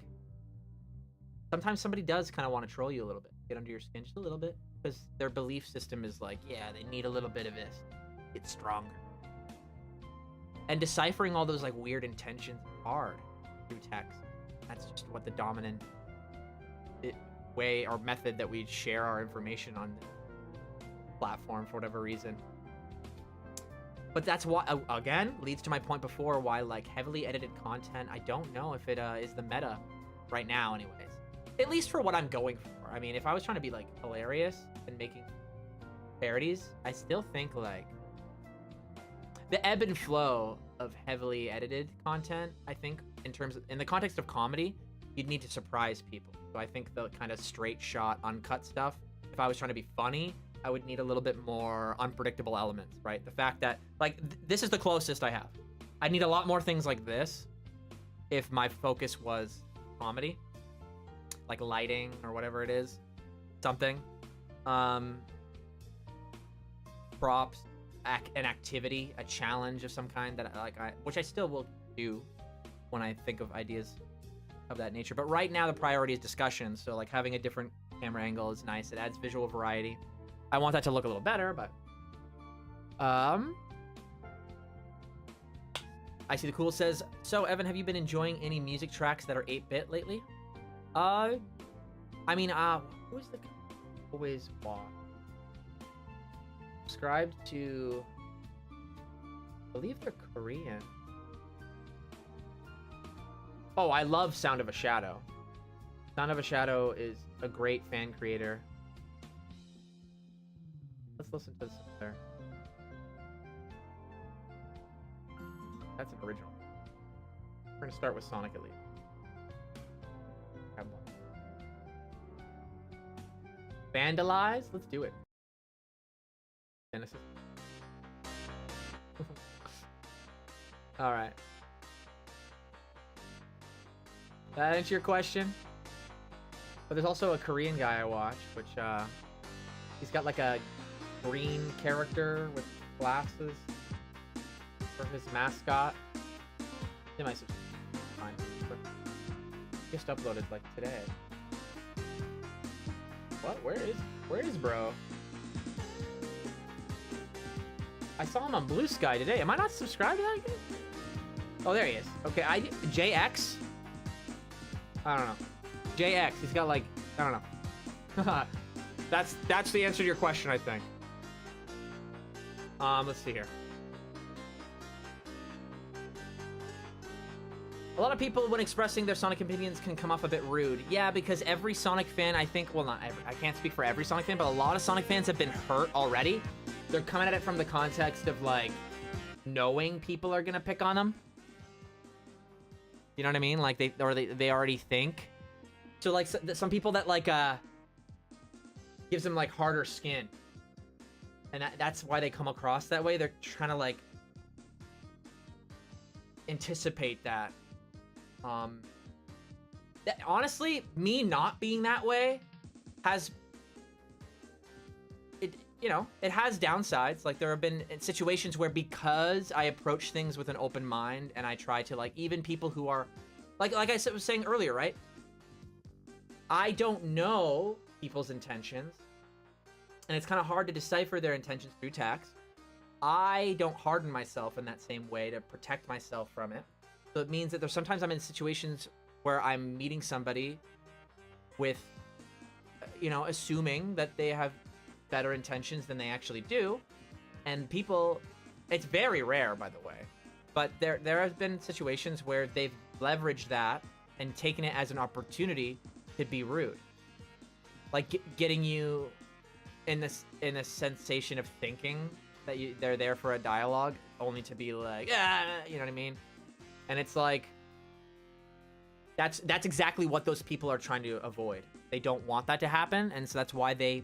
sometimes somebody does kind of want to troll you a little bit, get under your skin just a little bit, because their belief system is like, yeah, they need a little bit of this, get stronger. And deciphering all those like weird intentions is hard through text. That's just what the dominant way or method that we share our information on the platform for whatever reason. But that's why, again, leads to my point before, why like heavily edited content, I don't know if it is the meta right now anyways. At least for what I'm going for. I mean, if I was trying to be like hilarious and making parodies, I still think like the ebb and flow of heavily edited content, I think in the context of comedy, you'd need to surprise people. So I think the kind of straight shot, uncut stuff, if I was trying to be funny, I would need a little bit more unpredictable elements, right? The fact that like this is the closest I have. I'd need a lot more things like this if my focus was comedy, like lighting or whatever it is, something. Props, an activity, a challenge of some kind that which I still will do when I think of ideas of that nature. But right now the priority is discussion. So like having a different camera angle is nice. It adds visual variety. I want that to look a little better, but I see the cool says, so Evan, have you been enjoying any music tracks that are 8-bit lately? I mean, who's the always watch? Subscribed to, I believe they're Korean. Oh, I love Sound of a Shadow. Sound of a Shadow is a great fan creator. Let's listen to this there. That's an original. We're gonna start with Sonic Elite. Grab one. Vandalize? Let's do it. Genesis. Alright. That answer your question? But there's also a Korean guy I watch, which, he's got like a green character with glasses for his mascot. They might fine. Just uploaded like today. What? Where is bro? I saw him on Blue Sky today. Am I not subscribed to that again? Oh, there he is. Okay, JX? I don't know. JX, he's got like, I don't know. That's the answer to your question, I think. Let's see here. A lot of people, when expressing their Sonic opinions, can come off a bit rude. Yeah, because every Sonic fan, I think, well, not every, I can't speak for every Sonic fan, but a lot of Sonic fans have been hurt already. They're coming at it from the context of, like, knowing people are gonna pick on them. You know what I mean? Like, they already think. So, like, some people that, like, gives them, like, harder skin. And that's why they come across that way. They're trying to, like, anticipate that. Honestly, me not being that way has... You know, it has downsides. Like, there have been situations where, because I approach things with an open mind and I try to, like, even people who are... Like I was saying earlier, right? I don't know people's intentions. And it's kind of hard to decipher their intentions through text. I don't harden myself in that same way to protect myself from it. So it means that there's sometimes I'm in situations where I'm meeting somebody with, you know, assuming that they have better intentions than they actually do. And people, it's very rare, by the way, but there have been situations where they've leveraged that and taken it as an opportunity to be rude. Like getting you in a sensation of thinking that they're there for a dialogue, only to be like, you know what I mean? And it's like, that's exactly what those people are trying to avoid. They don't want that to happen, and so that's why they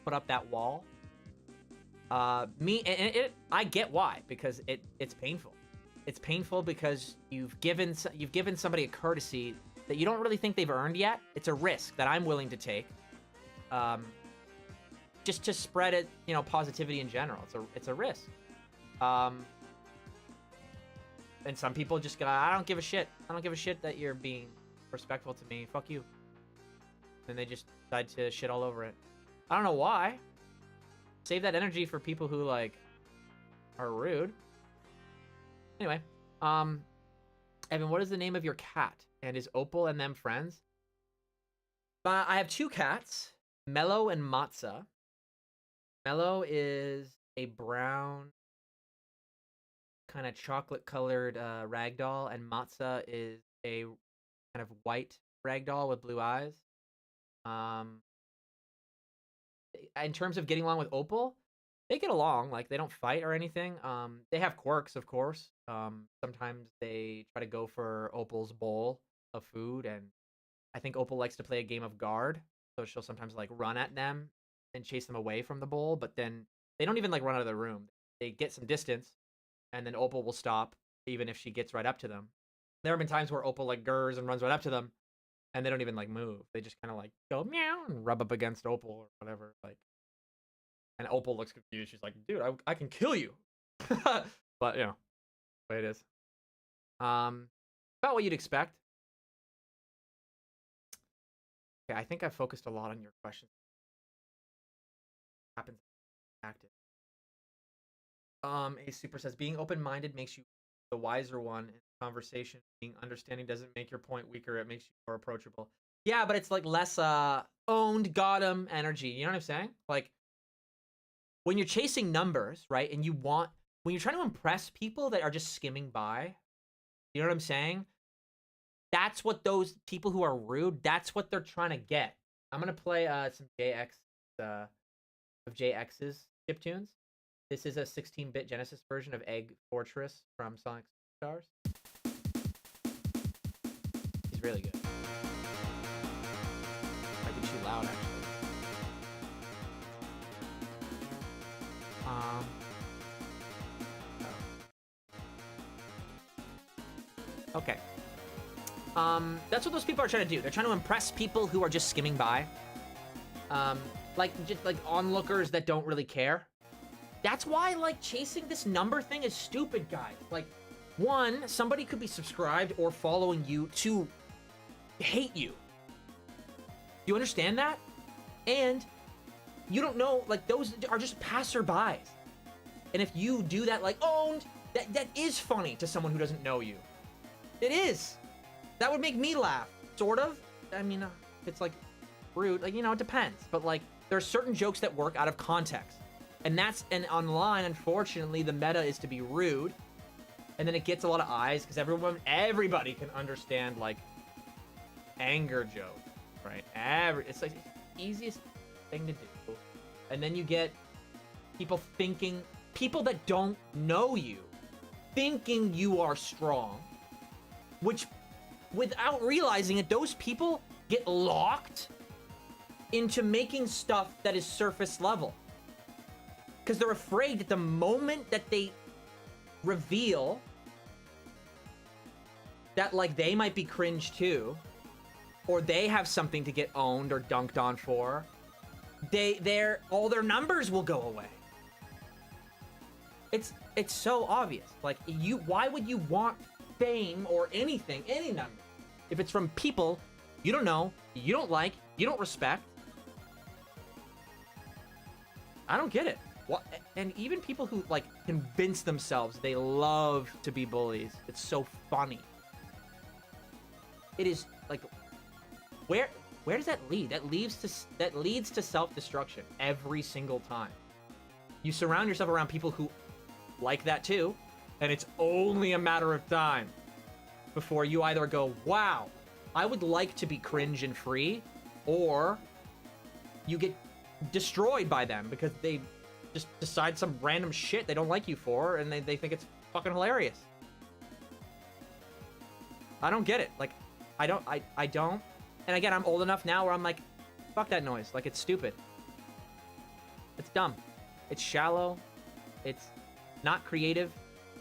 put up that wall. I get why, because it's painful. It's painful because you've given somebody a courtesy that you don't really think they've earned yet. It's a risk that I'm willing to take. Just to spread it, you know, positivity in general. It's a risk. And some people just go, I don't give a shit. I don't give a shit that you're being respectful to me. Fuck you. And they just decide to shit all over it. I don't know why. Save that energy for people who, like, are rude. Anyway, Evan, what is the name of your cat? And is Opal and them friends? I have two cats, Mellow and Matza. Mellow is a brown, kind of chocolate-colored ragdoll, and Matza is a kind of white ragdoll with blue eyes. In terms of getting along with Opal, they get along. Like, they don't fight or anything. They have quirks, of course. Sometimes they try to go for Opal's bowl of food, and I think Opal likes to play a game of guard, so she'll sometimes, like, run at them and chase them away from the bowl, but then they don't even, like, run out of the room. They get some distance, and then Opal will stop, even if she gets right up to them. There have been times where Opal, like, gurs and runs right up to them, and they don't even, like, move. They just kind of, like, go meow and rub up against Opal or whatever, like. And Opal looks confused. She's like, dude, I can kill you. But, you know, the way it is. About what you'd expect. Okay, I think I focused a lot on your questions. Happens active. A Super says, being open-minded makes you the wiser one in conversation. Being understanding doesn't make your point weaker. It makes you more approachable. Yeah, but it's like less owned, got 'em energy. You know what I'm saying? Like, when you're chasing numbers, right, and when you're trying to impress people that are just skimming by, you know what I'm saying? That's what those people who are rude, that's what they're trying to get. I'm going to play some of JX's chiptunes. This is a 16-bit Genesis version of Egg Fortress from Sonic Stars. It's really good. I can shoot loud, actually. Okay. That's what those people are trying to do. They're trying to impress people who are just skimming by. Just like onlookers that don't really care. That's why, like, chasing this number thing is stupid, guys. Like, one, somebody could be subscribed or following you to hate you. Do you understand that? And you don't know, like, those are just passerbys. And if you do that, like, owned, that is funny to someone who doesn't know you. It is. That would make me laugh, sort of. I mean, it's like rude, like, you know, it depends. But like, there are certain jokes that work out of context. And online, unfortunately, the meta is to be rude. And then it gets a lot of eyes because everybody can understand, like, anger jokes, right? It's like the easiest thing to do. And then you get people that don't know you, thinking you are strong, which, without realizing it, those people get locked into making stuff that is surface level. Because they're afraid that the moment that they reveal that, like, they might be cringe too, or they have something to get owned or dunked on for, all their numbers will go away. It's so obvious. Like, why would you want fame or anything, any number, if it's from people you don't know, you don't like, you don't respect? I don't get it. What? And even people who, like, convince themselves they love to be bullies, it's so funny. It is like, where does that lead? That leads to self-destruction every single time. You surround yourself around people who like that too, and it's only a matter of time before you either go, wow, I would like to be cringe and free, or you get destroyed by them because they just decide some random shit they don't like you for, and they think it's fucking hilarious. I don't get it. Like, I don't. And again, I'm old enough now where I'm like, fuck that noise. Like, it's stupid. It's dumb. It's shallow. It's not creative,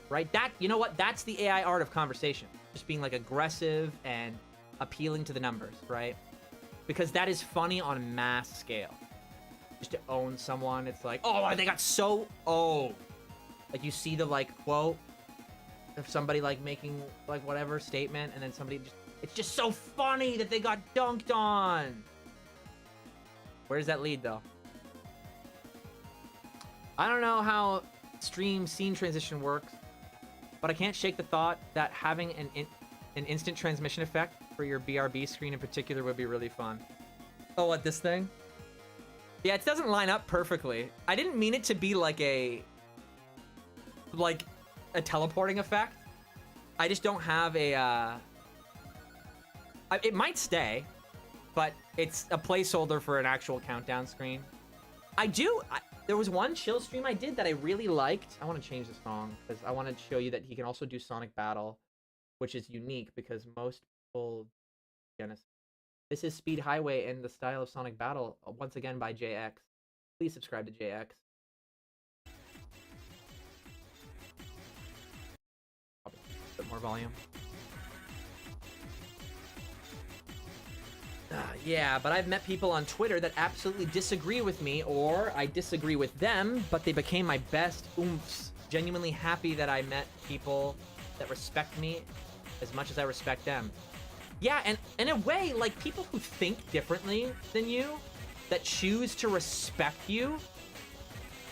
right? You know what? That's the AI art of conversation. Just being, like, aggressive and appealing to the numbers, right? Because that is funny on a mass scale. Just to own someone, it's like, oh, they got so owned. Like, you see the, like, quote of somebody, like, making, like, whatever statement, and then somebody just, it's just so funny that they got dunked on. Where does that lead, though? I don't know how stream scene transition works, but I can't shake the thought that having an instant transmission effect for your BRB screen in particular would be really fun. Oh, what, this thing? Yeah, it doesn't line up perfectly. I didn't mean it to be like a teleporting effect. I just don't have a, it might stay, but it's a placeholder for an actual countdown screen. There was one chill stream I did that I really liked. I want to change the song because I want to show you that he can also do Sonic Battle, which is unique because most people, this is Speed Highway in the style of Sonic Battle, once again by JX. Please subscribe to JX. A bit more volume. Yeah, but I've met people on Twitter that absolutely disagree with me, or I disagree with them, but they became my best oomphs. Genuinely happy that I met people that respect me as much as I respect them. Yeah, and in a way, like, people who think differently than you, that choose to respect you,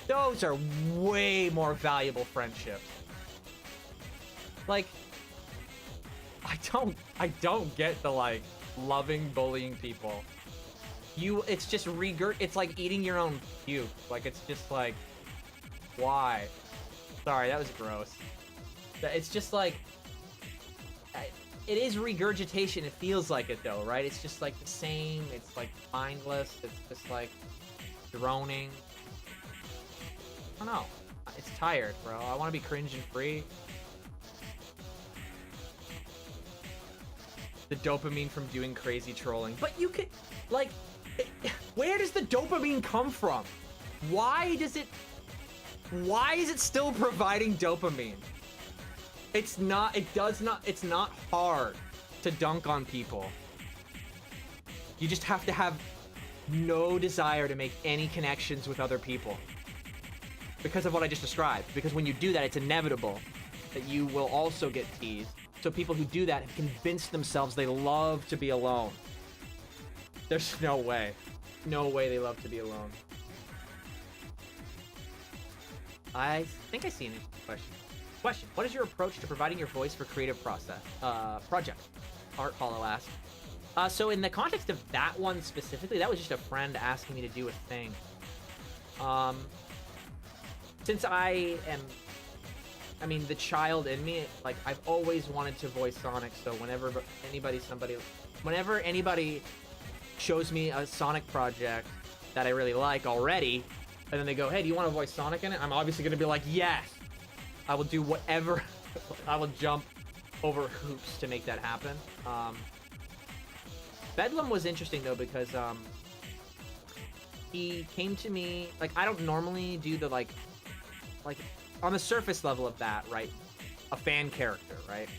those are way more valuable friendships. Like, I don't get the, like, loving bullying people. It's just it's like eating your own puke. Like, it's just like, why? Sorry, that was gross. It's just like, it is regurgitation. It feels like it though, right? It's just like the same. It's like mindless. It's just like droning. I don't know. It's tired, bro. I want to be cringe and free. the dopamine from doing crazy trolling. But you could, like, where does the dopamine come from? Why is it still providing dopamine? It's not hard to dunk on people. You just have to have no desire to make any connections with other people. Because of what I just described. Because when you do that, it's inevitable that you will also get teased. So people who do that have convinced themselves they love to be alone. There's no way. No way they love to be alone. I think I see an interesting question. What is your approach to providing your voice for creative project? Art Hollow asks. So in the context of that one specifically, that was just a friend asking me to do a thing. Since I mean, the child in me, like, I've always wanted to voice Sonic, so whenever anybody shows me a Sonic project that I really like already, and then they go, hey, do you want to voice Sonic in it? I'm obviously going to be like, yes! I will do whatever. I will jump over hoops to make that happen. Bedlam was interesting, though, because he came to me, like, I don't normally do the, like, on the surface level of that, right? A fan character, right?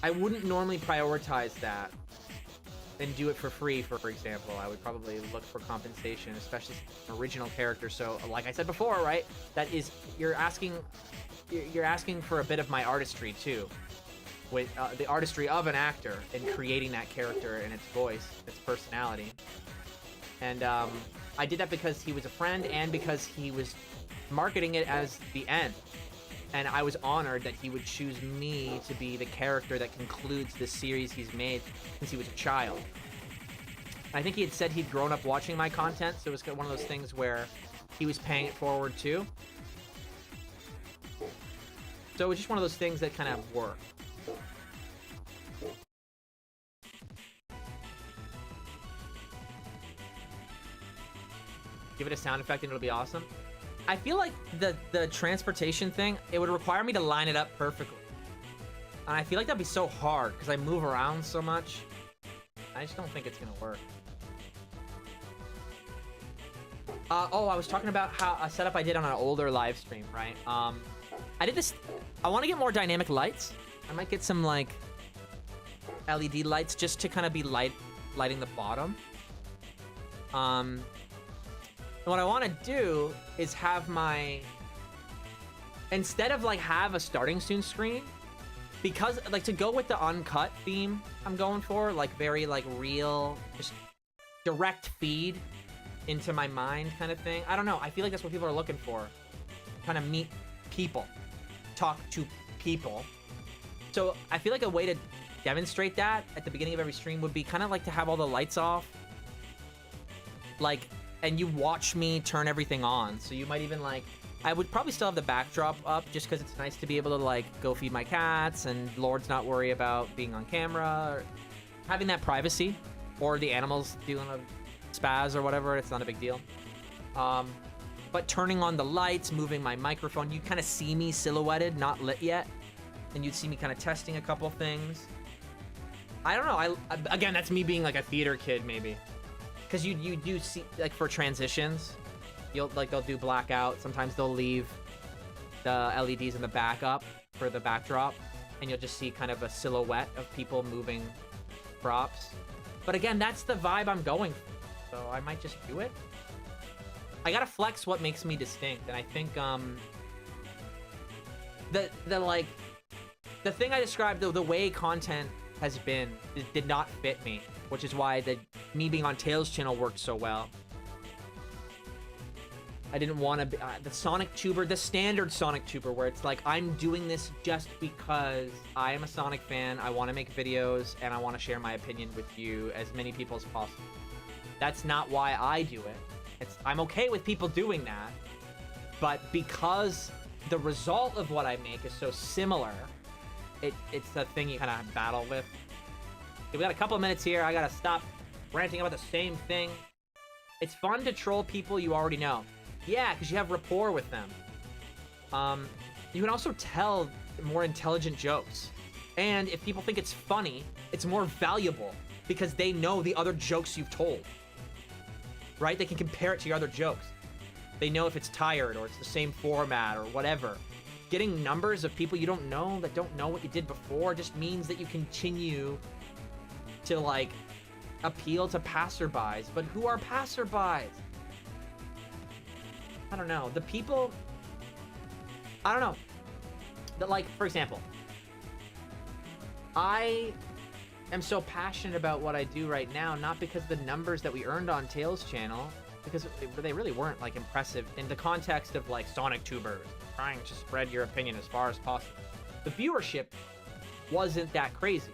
I wouldn't normally prioritize that and do it for free, for example. I would probably look for compensation, especially an original character. So, like I said before, right? That is, you're asking for a bit of my artistry too, with the artistry of an actor and creating that character and its voice, its personality. And I did that because he was a friend and because he was marketing it as the end. And I was honored that he would choose me to be the character that concludes the series he's made since he was a child. I think he had said he'd grown up watching my content, so it was one of those things where he was paying it forward too. So it was just one of those things that kind of worked. Give it a sound effect and it'll be awesome. I feel like the transportation thing, it would require me to line it up perfectly. And I feel like that'd be so hard because I move around so much. I just don't think it's gonna work. Oh, I was talking about how a setup I did on an older live stream, right? I did this. I want to get more dynamic lights. I might get some like LED lights just to kind of be lighting the bottom. And what I want to do is have instead of like have a starting soon screen, because like to go with the uncut theme I'm going for, like very like real, just direct feed into my mind kind of thing. I don't know. I feel like that's what people are looking for. Kind of meet people, talk to people. So I feel like a way to demonstrate that at the beginning of every stream would be kind of like to have all the lights off, like, and you watch me turn everything on. So you might even like, I would probably still have the backdrop up just because it's nice to be able to like go feed my cats and Lord's not worry about being on camera or having that privacy, or the animals doing a spaz or whatever. It's not a big deal. But turning on the lights, moving my microphone, you kind of see me silhouetted, not lit yet. And you'd see me kind of testing a couple things. I don't know. Again, that's me being like a theater kid maybe. Because you do see, like for transitions, they'll do blackout. Sometimes they'll leave the LEDs in the back up for the backdrop, and you'll just see kind of a silhouette of people moving props. But again, that's the vibe I'm going for, so I might just do it. I gotta flex what makes me distinct, and I think the thing I described, the way content has been, it did not fit me, which is why me being on Tails' channel worked so well. I didn't want to be the Sonic tuber, the standard Sonic tuber, where it's like, I'm doing this just because I am a Sonic fan, I want to make videos, and I want to share my opinion with you, as many people as possible. That's not why I do it. I'm okay with people doing that, but because the result of what I make is so similar, it's the thing you kind of battle with. Okay, we got a couple of minutes here. I gotta stop ranting about the same thing. It's fun to troll people you already know. Yeah, because you have rapport with them. You can also tell more intelligent jokes. And if people think it's funny, it's more valuable because they know the other jokes you've told. Right? They can compare it to your other jokes. They know if it's tired or it's the same format or whatever. Getting numbers of people you don't know that don't know what you did before just means that you continue to, like, appeal to passerbys. But who are passerbys? I don't know. The people... I don't know. That, like, for example, I am so passionate about what I do right now, not because the numbers that we earned on Tails' channel, because they really weren't, like, impressive in the context of, like, Sonic Tubers, trying to spread your opinion as far as possible. The viewership wasn't that crazy.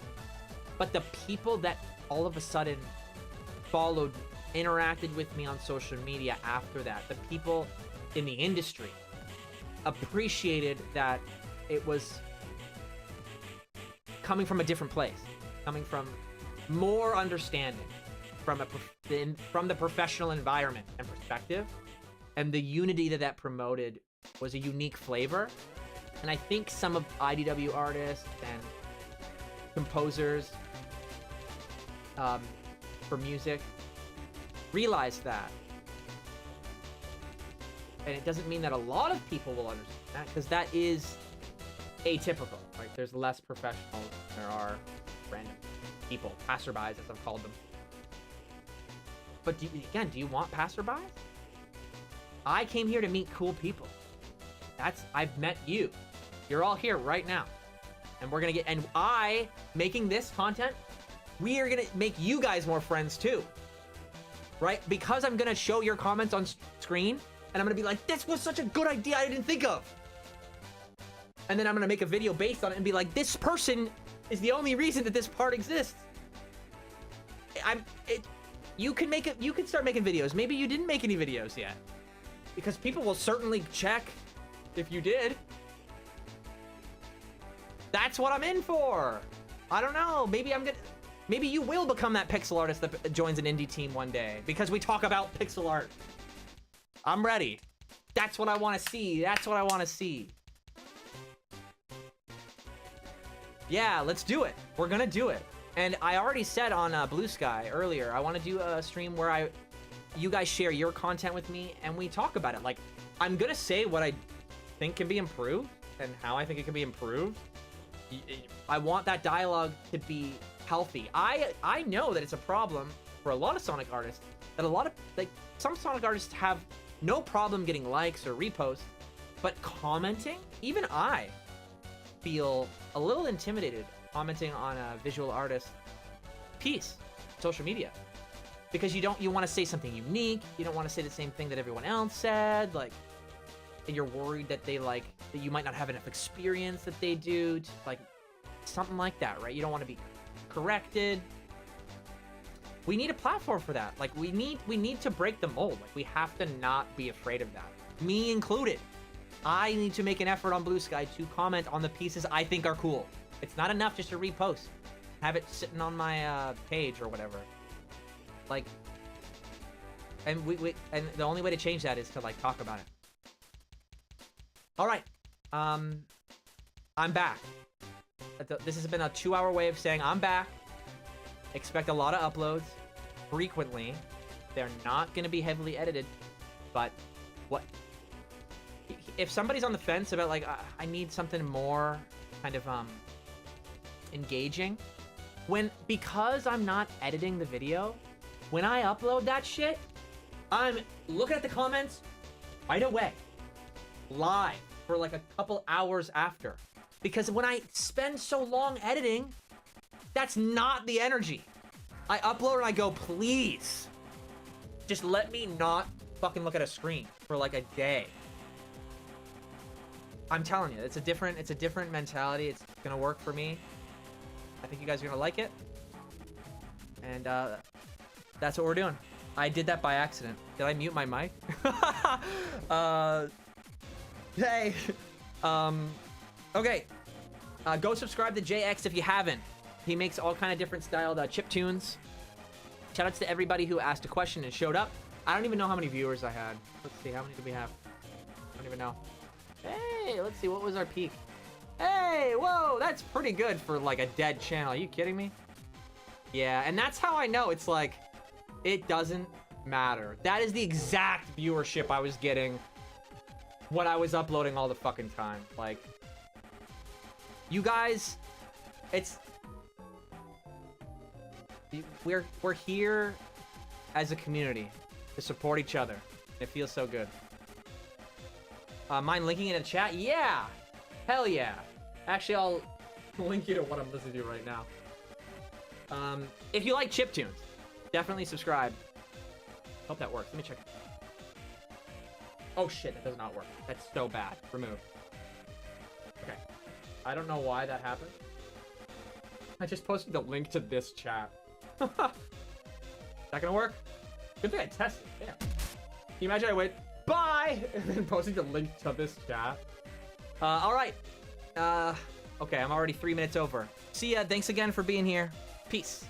But the people that all of a sudden followed, interacted with me on social media after that, the people in the industry appreciated that it was coming from a different place, coming from more understanding from the professional environment and perspective, and the unity that promoted was a unique flavor. And I think some of IDW artists and composers for music realized that. And it doesn't mean that a lot of people will understand that, because that is atypical, right? There's less professionals than there are random people, passerbys, as I've called them. But do you want passerbys? I came here to meet cool people. I've met you. You're all here right now. And we're gonna get, and making this content, we are gonna make you guys more friends too. Right? Because I'm gonna show your comments on screen, and I'm gonna be like, this was such a good idea I didn't think of. And then I'm gonna make a video based on it and be like, this person is the only reason that this part exists. You can start making videos. Maybe you didn't make any videos yet, because people will certainly check if you did. That's what I'm in for. I don't know. Maybe you will become that pixel artist that joins an indie team one day, because we talk about pixel art. I'm ready. That's what I want to see. That's what I want to see. Yeah, let's do it. We're gonna do it. And I already said on Blue Sky earlier, I want to do a stream where you guys share your content with me and we talk about it. Like, I'm gonna say what I think can be improved and how I think it can be improved. I want that dialogue to be healthy. I know that it's a problem for a lot of Sonic artists, that some Sonic artists have no problem getting likes or reposts, but commenting, even I feel a little intimidated commenting on a visual artist piece, social media, because you want to say something unique. You don't want to say the same thing that everyone else said, like, and you're worried that that you might not have enough experience that they do, like something like that, right? You don't want to be corrected. We need a platform for that. Like, we need to break the mold. Like, we have to not be afraid of that, me included. I need to make an effort on Blue Sky to comment on the pieces I think are cool. It's not enough just to repost, have it sitting on my page or whatever. Like, and and the only way to change that is to, like, talk about it. All right, I'm back. This has been a 2-hour way of saying I'm back. Expect a lot of uploads frequently. They're not going to be heavily edited, but if somebody's on the fence about, like, I need something more kind of engaging, because I'm not editing the video, when I upload that shit, I'm looking at the comments right away, live, for like a couple hours after, because when I spend so long editing, that's not the energy. I upload and I go, please just let me not fucking look at a screen for like a day. I'm telling you, it's a different mentality. It's gonna work for me. I think you guys are gonna like it. And that's what we're doing. I did that by accident. Did I mute my mic? Hey. Okay. Go subscribe to JX if you haven't. He makes all kind of different styled chip tunes. Shoutouts to everybody who asked a question and showed up. I don't even know how many viewers I had. Let's see, how many do we have? I don't even know. Hey, let's see, what was our peak? Hey, whoa, that's pretty good for like a dead channel. Are you kidding me? Yeah, and that's how I know it's like, it doesn't matter. That is the exact viewership I was getting when I was uploading all the fucking time. Like, you guys, we're here as a community to support each other. It feels so good. Mind linking in the chat? Yeah! Hell yeah. Actually, I'll link you to what I'm listening to right now. If you like chiptunes, definitely subscribe. Hope that works. Let me check. Oh shit, that does not work. That's so bad. Remove. Okay. I don't know why that happened. I just posted the link to this chat. Is that gonna work? Good thing I tested. Damn. Can you imagine I went, bye! And then posted the link to this chat? Alright. Okay, I'm already 3 minutes over. See ya. Thanks again for being here. Peace.